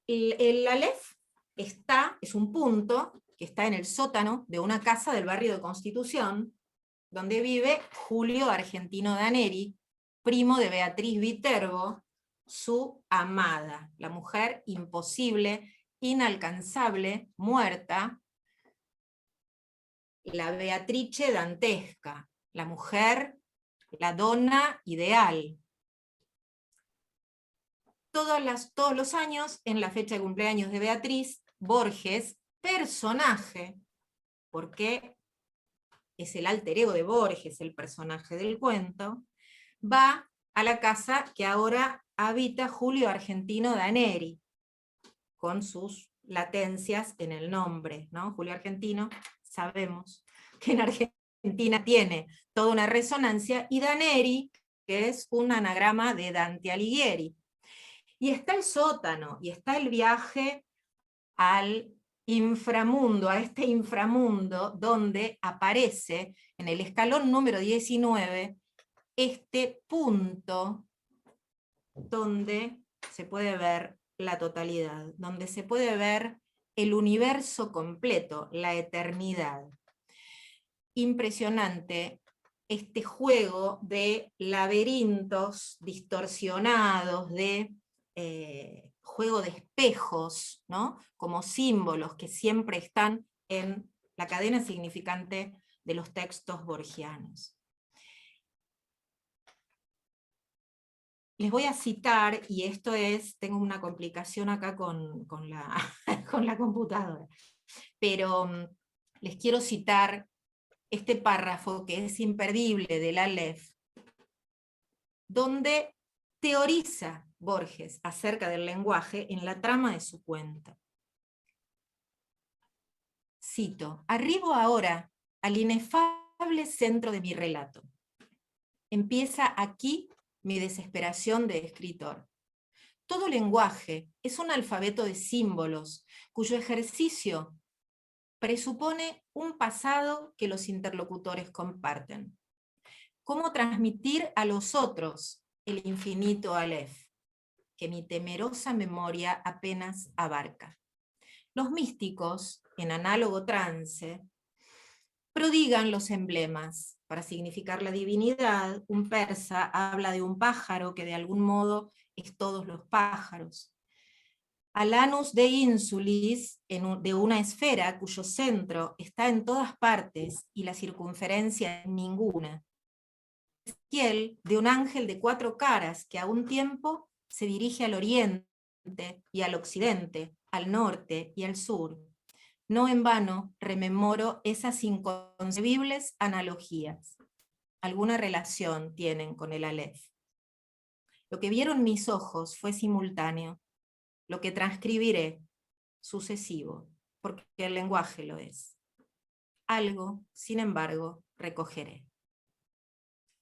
El Aleph es un punto que está en el sótano de una casa del barrio de Constitución, donde vive Julio Argentino Daneri, primo de Beatriz Viterbo, su amada, la mujer imposible, inalcanzable, muerta, la Beatrice dantesca, la mujer, la donna ideal. Todos los años, en la fecha de cumpleaños de Beatriz, Borges, personaje, porque es el alter ego de Borges, el personaje del cuento, va a la casa que ahora habita Julio Argentino Daneri, con sus latencias en el nombre, ¿no? Julio Argentino, sabemos que en Argentina tiene toda una resonancia, y Daneri, que es un anagrama de Dante Alighieri. Y está el sótano, y está el viaje al inframundo, a este inframundo donde aparece en el escalón número 19 este punto donde se puede ver la totalidad, donde se puede ver el universo completo, la eternidad. Impresionante este juego de laberintos distorsionados, de juego de espejos, ¿no? Como símbolos que siempre están en la cadena significante de los textos borgianos. Les voy a citar, y esto es, tengo una complicación acá con la computadora, pero les quiero citar este párrafo que es imperdible del Aleph, donde teoriza Borges acerca del lenguaje en la trama de su cuento. Cito: arribo ahora al inefable centro de mi relato. Empieza aquí mi desesperación de escritor. Todo lenguaje es un alfabeto de símbolos, cuyo ejercicio presupone un pasado que los interlocutores comparten. ¿Cómo transmitir a los otros el infinito Aleph, que mi temerosa memoria apenas abarca? Los místicos, en análogo trance, prodigan los emblemas. Para significar la divinidad, un persa habla de un pájaro que de algún modo es todos los pájaros. Al anus de insulis, de una esfera cuyo centro está en todas partes y la circunferencia en ninguna. Ezequiel, de un ángel de 4 caras que a un tiempo se dirige al oriente y al occidente, al norte y al sur. No en vano rememoro esas inconcebibles analogías. Alguna relación tienen con el Aleph. Lo que vieron mis ojos fue simultáneo, lo que transcribiré sucesivo, porque el lenguaje lo es. Algo, sin embargo, recogeré.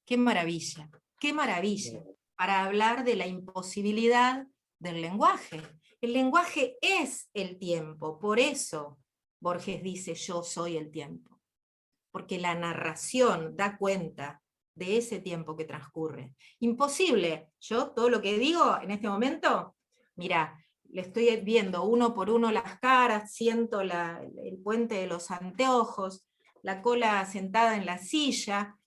¡Qué maravilla! ¡Qué maravilla! Para hablar de la imposibilidad del lenguaje. El lenguaje es el tiempo, por eso Borges dice yo soy el tiempo. Porque la narración da cuenta de ese tiempo que transcurre. Imposible. Yo todo lo que digo en este momento, mira, le estoy viendo uno por uno las caras, siento el puente de los anteojos, la cola sentada en la silla,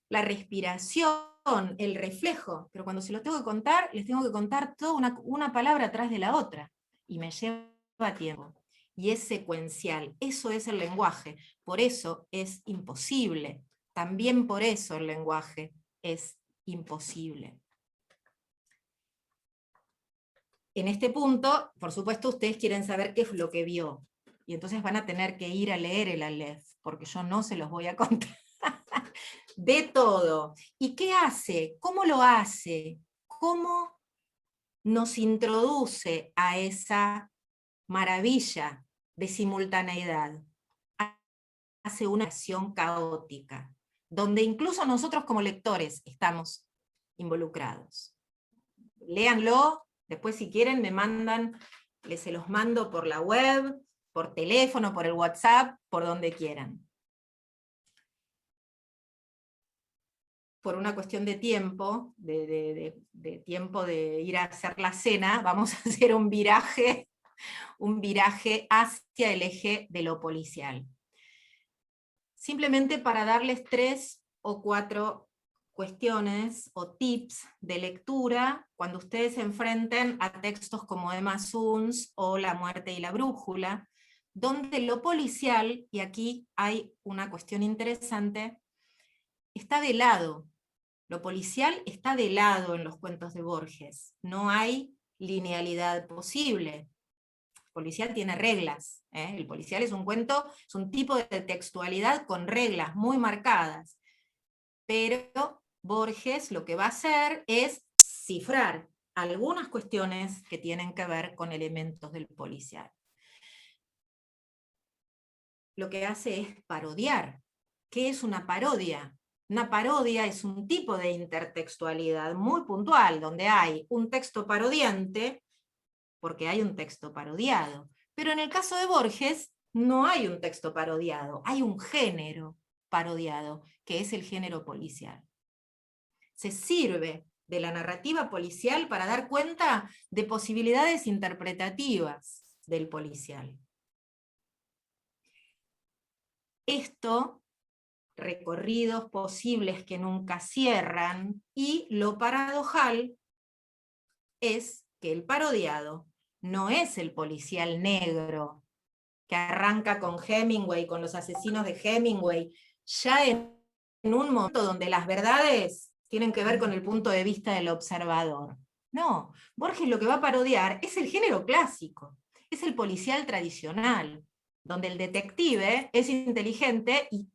la respiración, el reflejo, pero cuando se los tengo que contar, les tengo que contar toda una palabra atrás de la otra, y me lleva tiempo, y es secuencial. Eso es el lenguaje, por eso es imposible, también por eso el lenguaje es imposible. En este punto, por supuesto, ustedes quieren saber qué es lo que vio, y entonces van a tener que ir a leer el Aleph, porque yo no se los voy a contar. De todo. ¿Y qué hace? ¿Cómo lo hace? ¿Cómo nos introduce a esa maravilla de simultaneidad, hace una acción caótica, donde incluso nosotros como lectores estamos involucrados. Léanlo, después si quieren me mandan, se los mando por la web, por teléfono, por el WhatsApp, por donde quieran. Por una cuestión de tiempo, de tiempo de ir a hacer la cena, vamos a hacer un viraje hacia el eje de lo policial. Simplemente para darles 3 o 4 cuestiones o tips de lectura cuando ustedes se enfrenten a textos como Emma Suns o La muerte y la brújula, donde lo policial, y aquí hay una cuestión interesante, está de lado. Lo policial está de lado en los cuentos de Borges. No hay linealidad posible. El policial tiene reglas. El policial es un cuento, es un tipo de textualidad con reglas muy marcadas. Pero Borges lo que va a hacer es cifrar algunas cuestiones que tienen que ver con elementos del policial. Lo que hace es parodiar. ¿Qué es una parodia? Una parodia es un tipo de intertextualidad muy puntual, donde hay un texto parodiante, porque hay un texto parodiado. Pero en el caso de Borges, no hay un texto parodiado, hay un género parodiado, que es el género policial. Se sirve de la narrativa policial para dar cuenta de posibilidades interpretativas del policial. Esto, recorridos posibles que nunca cierran, y lo paradojal es que el parodiado no es el policial negro, que arranca con Hemingway, con los asesinos de Hemingway, ya en un momento donde las verdades tienen que ver con el punto de vista del observador. No, Borges lo que va a parodiar es el género clásico, es el policial tradicional, donde el detective es inteligente y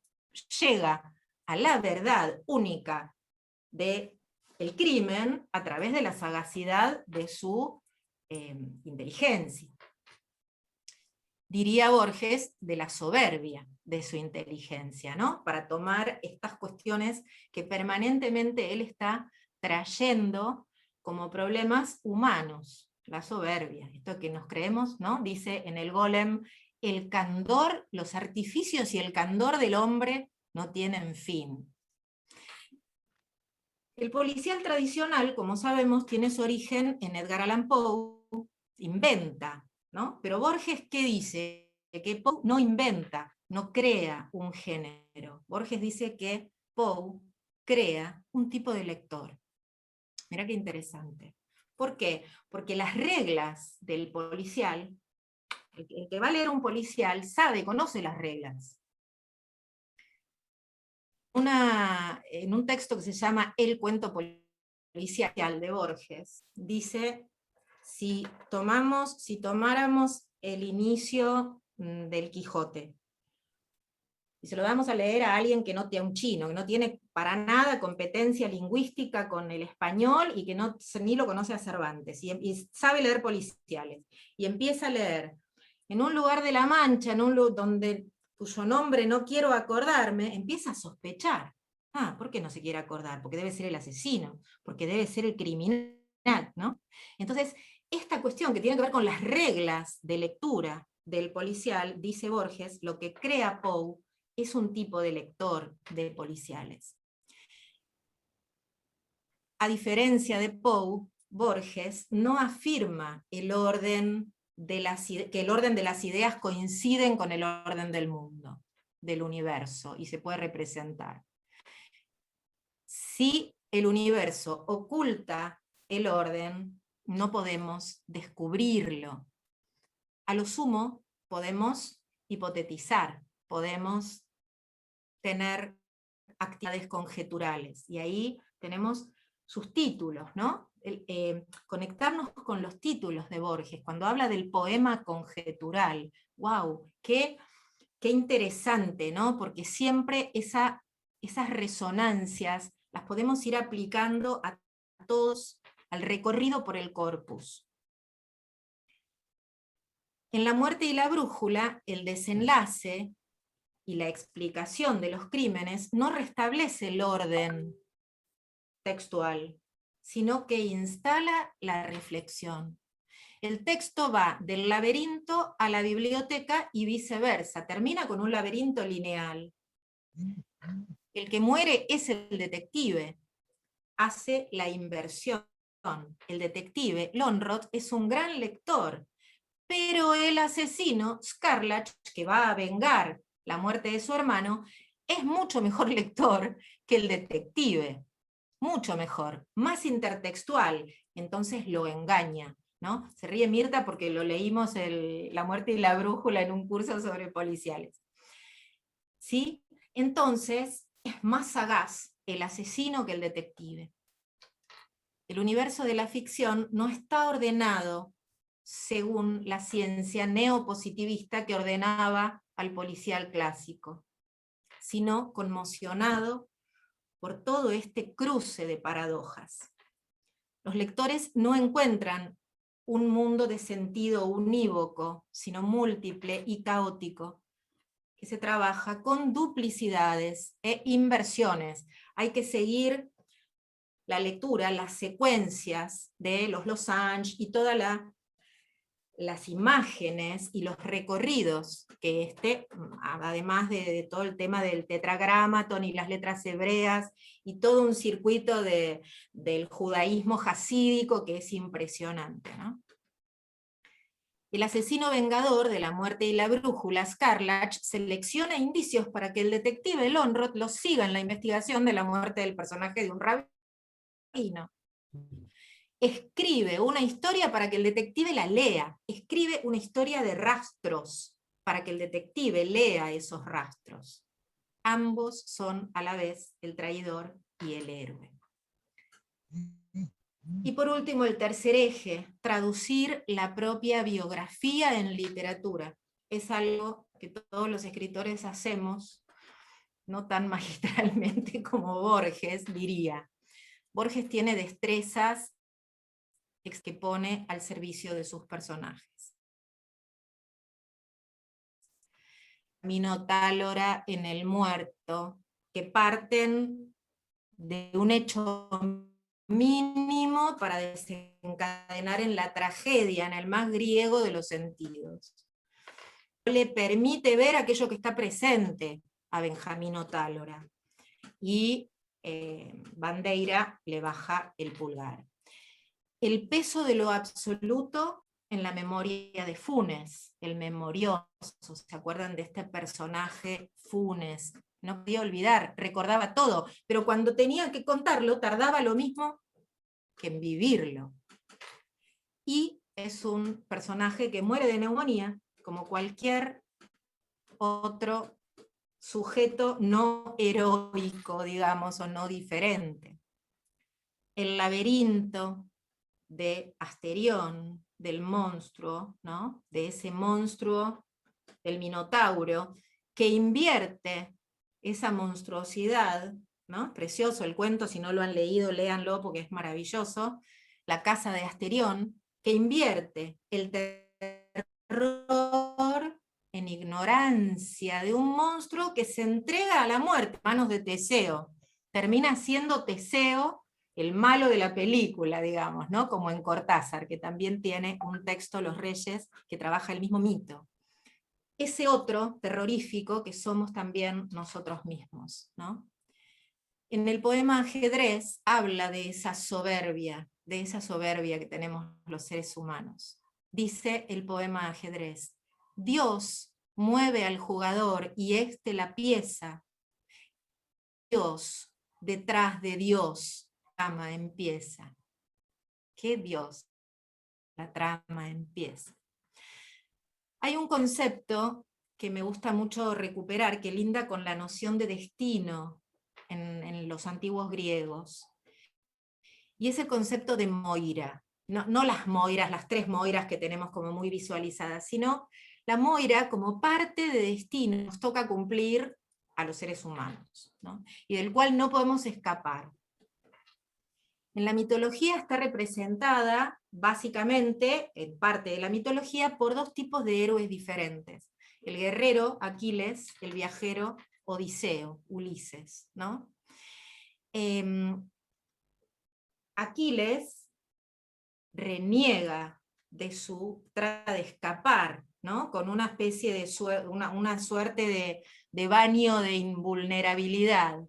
llega a la verdad única del crimen a través de la sagacidad de su inteligencia. Diría Borges, de la soberbia de su inteligencia, ¿no? Para tomar estas cuestiones que permanentemente él está trayendo como problemas humanos, la soberbia, esto que nos creemos, ¿no? Dice en el Golem, el candor, los artificios y el candor del hombre no tienen fin. El policial tradicional, como sabemos, tiene su origen en Edgar Allan Poe, inventa, ¿no? Pero Borges, ¿qué dice? Que Poe no inventa, no crea un género. Borges dice que Poe crea un tipo de lector. Mirá qué interesante. ¿Por qué? Porque las reglas del policial, el que va a leer un policial sabe, conoce las reglas. En un texto que se llama El cuento policial de Borges, dice, si tomáramos el inicio del Quijote, y se lo vamos a leer a alguien que no tiene un chino, que no tiene para nada competencia lingüística con el español y que ni lo conoce a Cervantes, y sabe leer policiales, y empieza a leer, en un lugar de la Mancha, en un lugar cuyo nombre no quiero acordarme, empieza a sospechar. ¿Por qué no se quiere acordar? Porque debe ser el asesino, porque debe ser el criminal, ¿no? Entonces, esta cuestión que tiene que ver con las reglas de lectura del policial, dice Borges, lo que crea Poe es un tipo de lector de policiales. A diferencia de Poe, Borges no afirma que el orden de las ideas coinciden con el orden del mundo, del universo, y se puede representar. Si el universo oculta el orden, no podemos descubrirlo. A lo sumo, podemos hipotetizar, podemos tener actividades conjeturales, y ahí tenemos sus títulos, ¿no? Conectarnos con los títulos de Borges, cuando habla del poema conjetural, ¡wow! Qué interesante, ¿no? Porque siempre esas resonancias las podemos ir aplicando a todos, al recorrido por el corpus. En La muerte y la brújula, el desenlace y la explicación de los crímenes no restablece el orden textual, sino que instala la reflexión. El texto va del laberinto a la biblioteca y viceversa, termina con un laberinto lineal. El que muere es el detective, hace la inversión. El detective, Lönnrot, es un gran lector, pero el asesino, Scarlatti, que va a vengar la muerte de su hermano, es mucho mejor lector que el detective, mucho mejor, más intertextual, entonces lo engaña, ¿no? Se ríe Mirta porque lo leímos La muerte y la brújula en un curso sobre policiales. ¿Sí? Entonces, es más sagaz el asesino que el detective. El universo de la ficción no está ordenado según la ciencia neopositivista que ordenaba al policial clásico, sino conmocionado por todo este cruce de paradojas. Los lectores no encuentran un mundo de sentido unívoco, sino múltiple y caótico, que se trabaja con duplicidades e inversiones. Hay que seguir la lectura, las secuencias de los Losange y todas las imágenes y los recorridos que además de todo el tema del tetragramaton y las letras hebreas, y todo un circuito del judaísmo jasídico que es impresionante, ¿no? El asesino vengador de La muerte y la brújula, Scarlatti, selecciona indicios para que el detective Lönnrot lo siga en la investigación de la muerte del personaje de un rabino. Escribe una historia para que el detective la lea, escribe una historia de rastros para que el detective lea esos rastros. Ambos son a la vez el traidor y el héroe. Y por último, el tercer eje, traducir la propia biografía en literatura. Es algo que todos los escritores hacemos, no tan magistralmente como Borges diría. Borges tiene destrezas que pone al servicio de sus personajes. Minotálora en El muerto, que parten de un hecho mínimo para desencadenar en la tragedia, en el más griego de los sentidos. Le permite ver aquello que está presente a Benjamín Otálora, y Bandeira le baja el pulgar. El peso de lo absoluto en la memoria de Funes, el memorioso. ¿Se acuerdan de este personaje Funes? No podía olvidar, recordaba todo, pero cuando tenía que contarlo tardaba lo mismo que en vivirlo. Y es un personaje que muere de neumonía, como cualquier otro sujeto no heroico, digamos, o no diferente. El laberinto de Asterión, del monstruo, ¿no? De ese monstruo del Minotauro, que invierte esa monstruosidad, ¿no? Precioso el cuento, si no lo han leído, léanlo porque es maravilloso, La casa de Asterión, que invierte el terror en ignorancia de un monstruo que se entrega a la muerte en manos de Teseo. Termina siendo Teseo el malo de la película, digamos, ¿no? Como en Cortázar, que también tiene un texto, Los Reyes, que trabaja el mismo mito. Ese otro terrorífico que somos también nosotros mismos, ¿no? En el poema Ajedrez habla de esa soberbia que tenemos los seres humanos. Dice el poema Ajedrez: Dios mueve al jugador y éste la pieza. Dios detrás de Dios, la trama empieza. ¿Qué Dios? La trama empieza. Hay un concepto que me gusta mucho recuperar, que linda con la noción de destino en los antiguos griegos. Y es el concepto de Moira. No las Moiras, las tres Moiras que tenemos como muy visualizadas, sino la Moira como parte de destino que nos toca cumplir a los seres humanos, ¿no? Y del cual no podemos escapar. En la mitología está representada básicamente, en parte de la mitología, por dos tipos de héroes diferentes. El guerrero, Aquiles, el viajero, Odiseo, Ulises, ¿no? Aquiles reniega trata de escapar, ¿no? Con una especie de una suerte de baño de invulnerabilidad,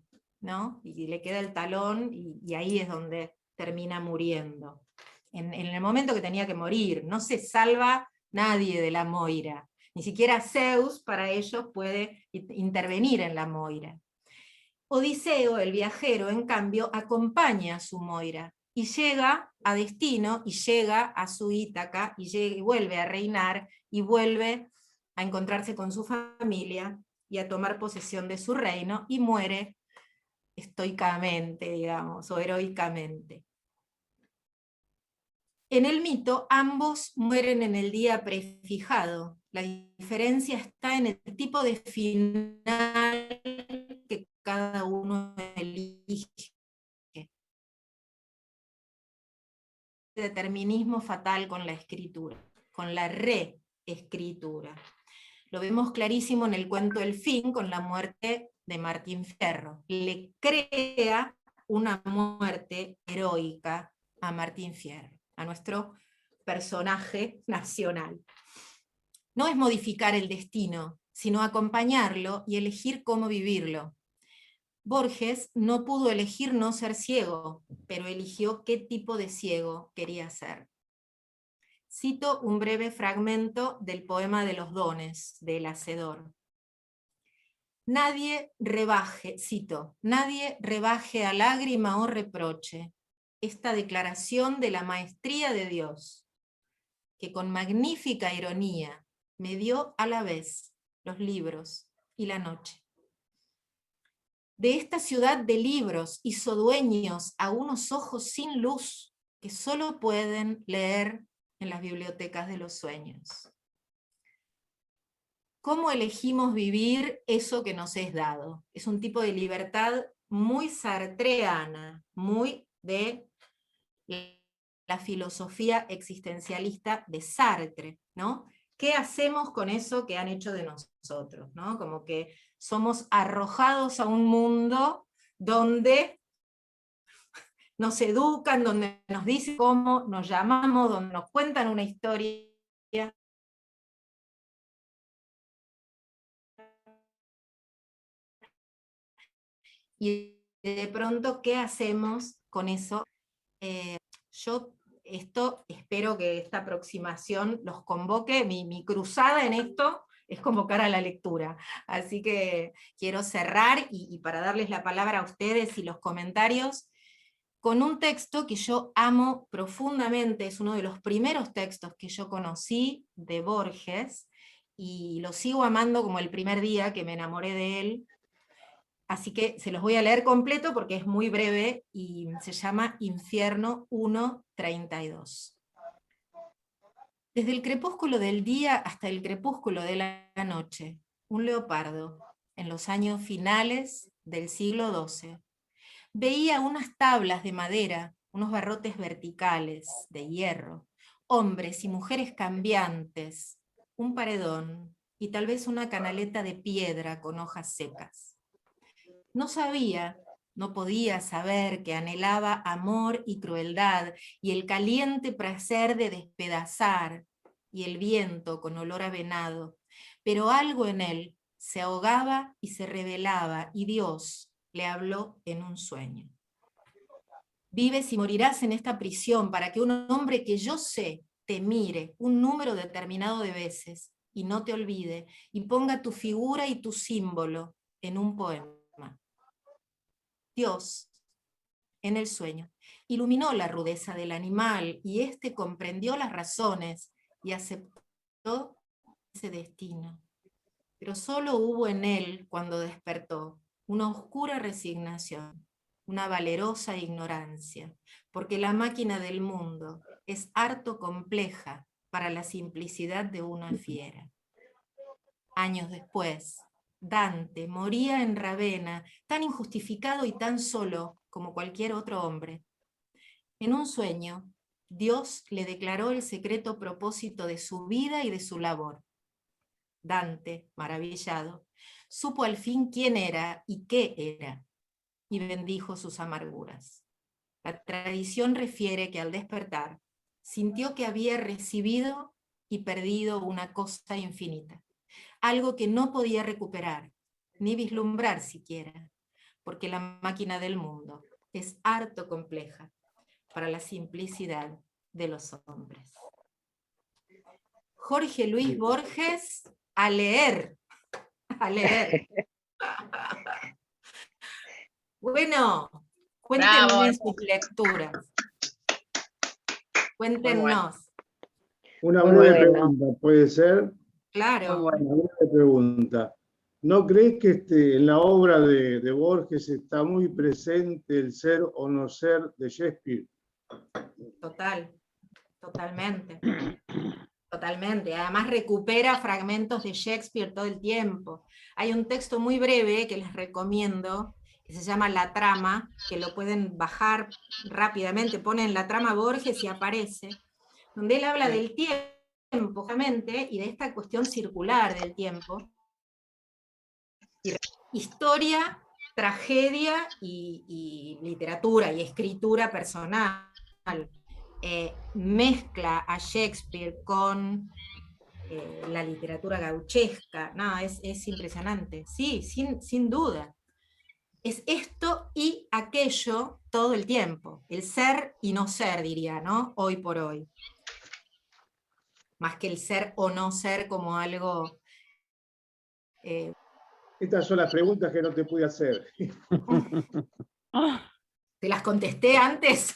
¿no? Y le queda el talón, y ahí es donde termina muriendo. En el momento que tenía que morir, no se salva nadie de la Moira, ni siquiera Zeus para ellos puede intervenir en la Moira. Odiseo, el viajero, en cambio, acompaña a su Moira, y llega a destino, y llega a su Ítaca, y vuelve a reinar, y vuelve a encontrarse con su familia, y a tomar posesión de su reino, y muere estoicamente, digamos, o heroicamente. En el mito, ambos mueren en el día prefijado. La diferencia está en el tipo de final que cada uno elige. Determinismo fatal con la escritura, con la reescritura. Lo vemos clarísimo en el cuento El fin, con la muerte de Martín Fierro. Le crea una muerte heroica a Martín Fierro, a nuestro personaje nacional. No es modificar el destino, sino acompañarlo y elegir cómo vivirlo. Borges no pudo elegir no ser ciego, pero eligió qué tipo de ciego quería ser. Cito un breve fragmento del poema de los dones, del Hacedor. Nadie rebaje, cito, nadie rebaje a lágrima o reproche esta declaración de la maestría de Dios, que con magnífica ironía me dio a la vez los libros y la noche. De esta ciudad de libros hizo dueños a unos ojos sin luz que solo pueden leer en las bibliotecas de los sueños. ¿Cómo elegimos vivir eso que nos es dado? Es un tipo de libertad muy sartreana, muy de la filosofía existencialista de Sartre, ¿no? ¿Qué hacemos con eso que han hecho de nosotros? ¿No? Como que somos arrojados a un mundo donde nos educan, donde nos dicen cómo nos llamamos, donde nos cuentan una historia. Y de pronto, ¿qué hacemos con eso? Yo espero que esta aproximación los convoque, mi cruzada en esto es convocar a la lectura. Así que quiero cerrar, y para darles la palabra a ustedes y los comentarios, con un texto que yo amo profundamente, es uno de los primeros textos que yo conocí de Borges, y lo sigo amando como el primer día que me enamoré de él. Así que se los voy a leer completo porque es muy breve y se llama Infierno 1:32. Desde el crepúsculo del día hasta el crepúsculo de la noche, un leopardo, en los años finales del siglo XII, veía unas tablas de madera, unos barrotes verticales de hierro, hombres y mujeres cambiantes, un paredón y tal vez una canaleta de piedra con hojas secas. No sabía, no podía saber que anhelaba amor y crueldad, y el caliente placer de despedazar, y el viento con olor a venado, pero algo en él se ahogaba y se revelaba, y Dios le habló en un sueño. Vives y morirás en esta prisión para que un hombre que yo sé te mire un número determinado de veces, y no te olvide, y ponga tu figura y tu símbolo en un poema. Dios, en el sueño, iluminó la rudeza del animal, y éste comprendió las razones y aceptó ese destino. Pero solo hubo en él, cuando despertó, una oscura resignación, una valerosa ignorancia, porque la máquina del mundo es harto compleja para la simplicidad de una fiera. Años después, Dante moría en Ravenna, tan injustificado y tan solo como cualquier otro hombre. En un sueño, Dios le declaró el secreto propósito de su vida y de su labor. Dante, maravillado, supo al fin quién era y qué era, y bendijo sus amarguras. La tradición refiere que al despertar, sintió que había recibido y perdido una cosa infinita, algo que no podía recuperar, ni vislumbrar siquiera, porque la máquina del mundo es harto compleja para la simplicidad de los hombres. Jorge Luis Borges, a leer, a leer. Bueno, cuéntenme sus lecturas. Cuéntenos. Una Muy breve bueno. pregunta, ¿puede ser? Claro. Muy bueno. Una breve pregunta. ¿No crees que en la obra de Borges está muy presente el ser o no ser de Shakespeare? Totalmente. Totalmente. Además recupera fragmentos de Shakespeare todo el tiempo. Hay un texto muy breve que les recomiendo, que se llama La Trama, que lo pueden bajar rápidamente, ponen La Trama Borges y aparece, donde él habla del tiempo, justamente, y de esta cuestión circular del tiempo. Historia, tragedia y literatura y escritura personal. Mezcla a Shakespeare con la literatura gauchesca. No, es impresionante. Sí, sin duda. Es esto y aquello todo el tiempo. El ser y no ser, diría, ¿no? Hoy por hoy. Más que el ser o no ser como algo... Estas son las preguntas que no te pude hacer. ¿Te las contesté antes?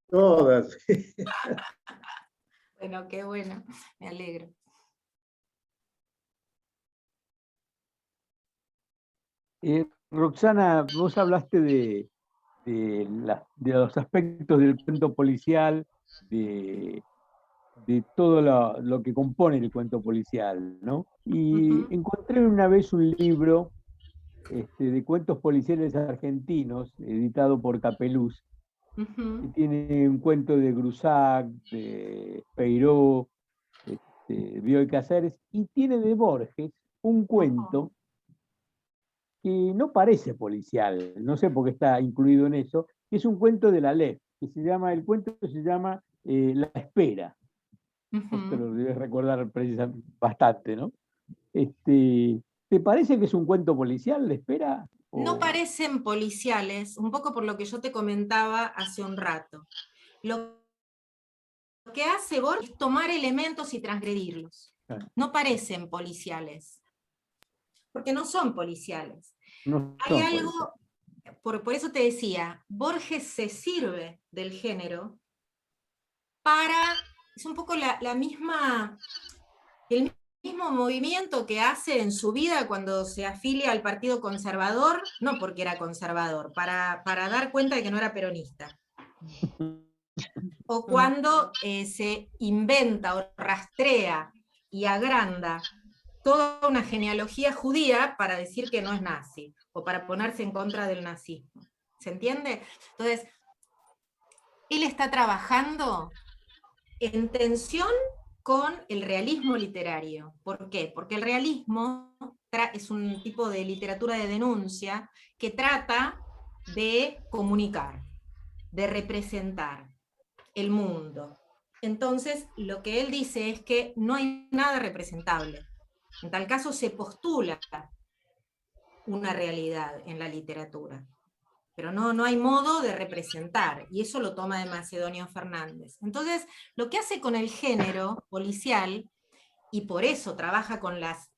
Todas. Bueno, qué bueno, me alegro. Roxana, vos hablaste de los aspectos del cuento policial, de todo lo que compone el cuento policial, ¿no? Y encontré una vez un libro de cuentos policiales argentinos, editado por Capeluz, que tiene un cuento de Grusac, de Peiró, Bioy Casares, y tiene de Borges un cuento que no parece policial, no sé por qué está incluido en eso, que es un cuento de la LEF, que el cuento se llama La Espera. Vos te lo debes recordar bastante, ¿no? ¿Te parece que es un cuento policial, La Espera? No parecen policiales, un poco por lo que yo te comentaba hace un rato. Lo que hace Borges es tomar elementos y transgredirlos. No parecen policiales, porque no son policiales. No Hay son algo, por eso te decía, Borges se sirve del género es un poco el mismo movimiento que hace en su vida cuando se afilia al Partido Conservador, no porque era conservador, para dar cuenta de que no era peronista. O cuando se inventa o rastrea y agranda toda una genealogía judía para decir que no es nazi, o para ponerse en contra del nazismo. ¿Se entiende? Entonces, él está trabajando en tensión con el realismo literario. ¿Por qué? Porque el realismo es un tipo de literatura de denuncia que trata de comunicar, de representar el mundo. Entonces, lo que él dice es que no hay nada representable. En tal caso, se postula una realidad en la literatura, pero no hay modo de representar, y eso lo toma de Macedonio Fernández. Entonces, lo que hace con el género policial, y por eso trabaja con las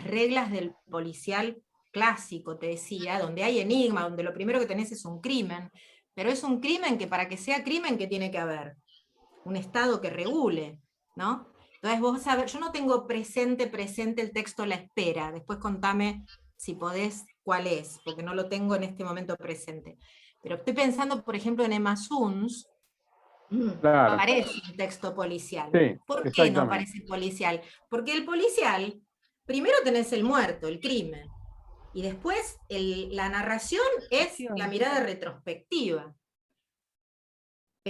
reglas del policial clásico, te decía, donde hay enigma, donde lo primero que tenés es un crimen, pero es un crimen que para que sea crimen, ¿qué tiene que haber? Un Estado que regule, ¿no? Entonces vos sabés, yo no tengo presente el texto La Espera, después contame si podés cuál es, porque no lo tengo en este momento presente. Pero estoy pensando, por ejemplo, en Emma Suns, claro. Parece un texto policial. Sí, ¿Por qué no parece policial? Porque el policial, primero tenés el muerto, el crimen, y después la narración es la mirada retrospectiva.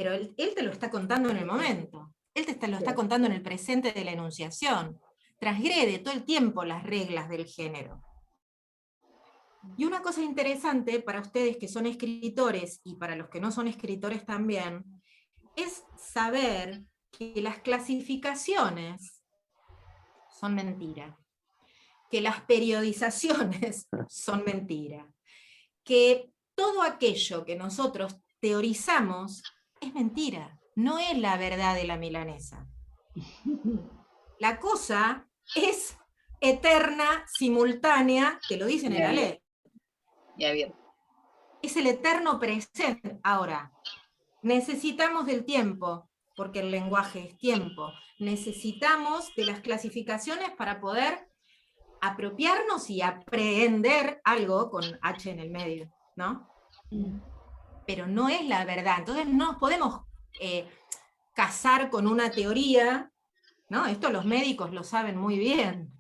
pero él te lo está contando en el momento, él lo está contando en el presente de la enunciación, transgrede todo el tiempo las reglas del género. Y una cosa interesante para ustedes que son escritores, y para los que no son escritores también, es saber que las clasificaciones son mentira, que las periodizaciones son mentira, que todo aquello que nosotros teorizamos es mentira, no es la verdad de la milanesa. La cosa es eterna, simultánea, te lo dicen en la ley. Ya bien. Es el eterno presente. Ahora, necesitamos del tiempo, porque el lenguaje es tiempo. Necesitamos de las clasificaciones para poder apropiarnos y aprehender algo con H en el medio, ¿no? Pero no es la verdad. Entonces no nos podemos casar con una teoría, ¿no? Esto los médicos lo saben muy bien,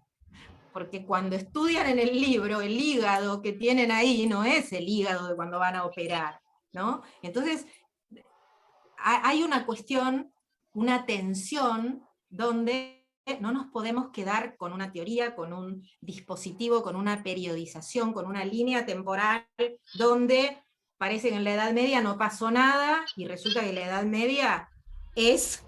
porque cuando estudian en el libro, el hígado que tienen ahí no es el hígado de cuando van a operar, ¿no? Entonces, hay una cuestión, una tensión, donde no nos podemos quedar con una teoría, con un dispositivo, con una periodización, con una línea temporal, donde parece que en la Edad Media no pasó nada, y resulta que la Edad Media es,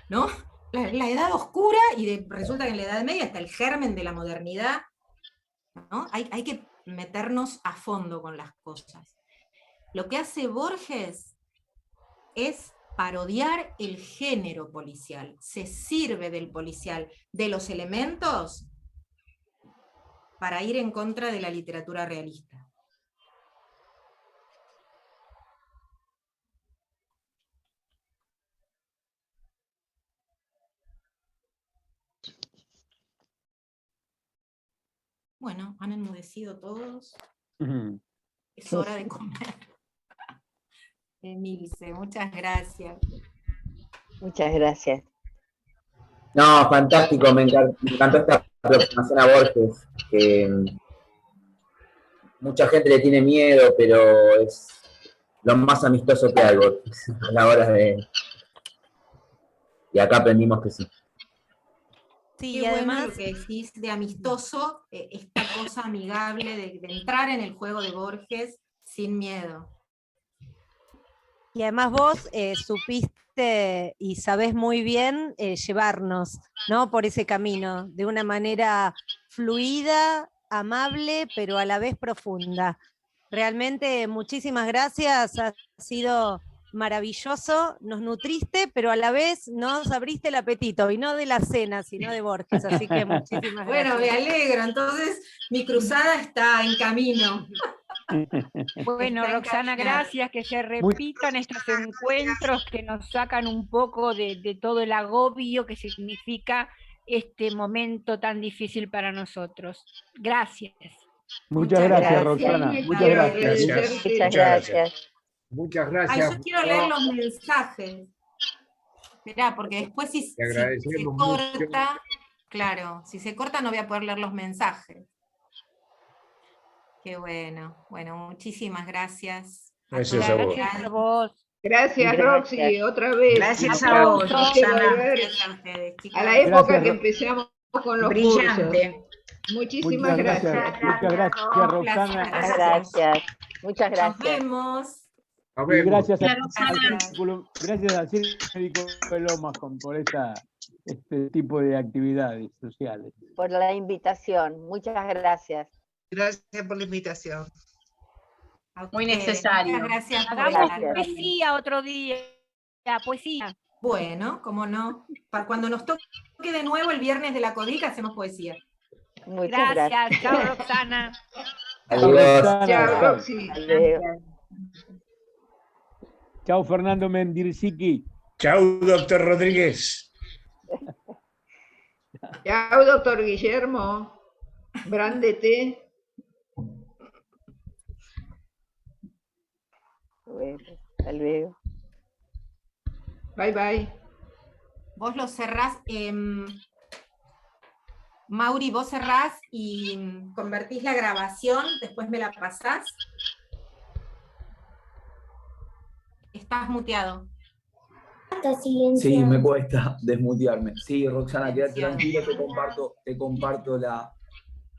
¿no?, la edad oscura, y resulta que en la Edad Media está el germen de la modernidad, ¿no? Hay que meternos a fondo con las cosas. Lo que hace Borges es parodiar el género policial, se sirve del policial, de los elementos, para ir en contra de la literatura realista. Bueno, han enmudecido todos. Es hora de comer. Emilce, muchas gracias. Muchas gracias. No, fantástico, me encantó esta aproximación a Borges, que mucha gente le tiene miedo, pero es lo más amistoso que hay, Borges, a la hora de... Y acá aprendimos que sí. Sí, y además lo que decís de amistoso, esta cosa amigable de entrar en el juego de Borges sin miedo. Y además vos supiste y sabés muy bien llevarnos, ¿no?, por ese camino, de una manera fluida, amable, pero a la vez profunda. Realmente muchísimas gracias, ha sido maravilloso, nos nutriste, pero a la vez nos abriste el apetito, y no de la cena, sino de Borges, así que muchísimas gracias. Bueno, me alegro, entonces mi cruzada está en camino. Bueno, Roxana, gracias, que se repitan estos encuentros que nos sacan un poco de todo el agobio que significa este momento tan difícil para nosotros. Gracias. Muchas gracias, Roxana. Muchas gracias. Muchas gracias. Muchas gracias. Ay, yo quiero leer los mensajes. Esperá, porque después si se agradecemos corta, mucho. claro, si se corta no voy a poder leer los mensajes. Qué bueno. Bueno, muchísimas gracias. Gracias a vos. Gracias a vos. Gracias, Roxy, Gracias. otra vez. Gracias a vos, Roxana. Gracias a ustedes, chicos. A la época Gracias, que empezamos con los Brillante. cursos. Muchísimas gracias. Muchas gracias, Roxana. Muchas gracias. Muchas Nos gracias. vemos. Nos Y vemos. gracias al Gracias. Círculo Médico de Lomas por este tipo de actividades sociales. Por la invitación. Muchas gracias. Gracias por la invitación. A Muy ustedes. necesario. Muchas gracias por Hagamos estar. poesía otro día, poesía. Bueno, cómo no. Para cuando nos toque de nuevo el viernes de la Codica, hacemos poesía. Muchas gracias. Gracias, chao Roxana. Adiós. Chao, Roxy. Adiós. Chao, Fernando Mendirsiki. Chau, doctor Rodríguez. Chao, doctor Guillermo. Brándete. Bueno, hasta luego. Bye, bye. Vos lo cerrás, Mauri, vos cerrás y convertís la grabación, después me la pasás. Estás muteado. cuesta silenciar? Sí, me cuesta desmutearme. Sí, Roxana, quédate tranquila, te comparto la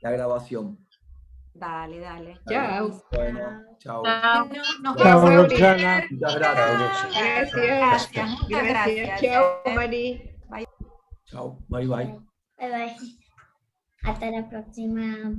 grabación. Dale, dale. Chao. Bueno, chao. Bueno, nos Chao, vemos. Roxana. Muchas gracias. Gracias. Muchas Gracias. gracias. Chao, Mari. Chao, bye bye. Bye bye. Hasta la próxima.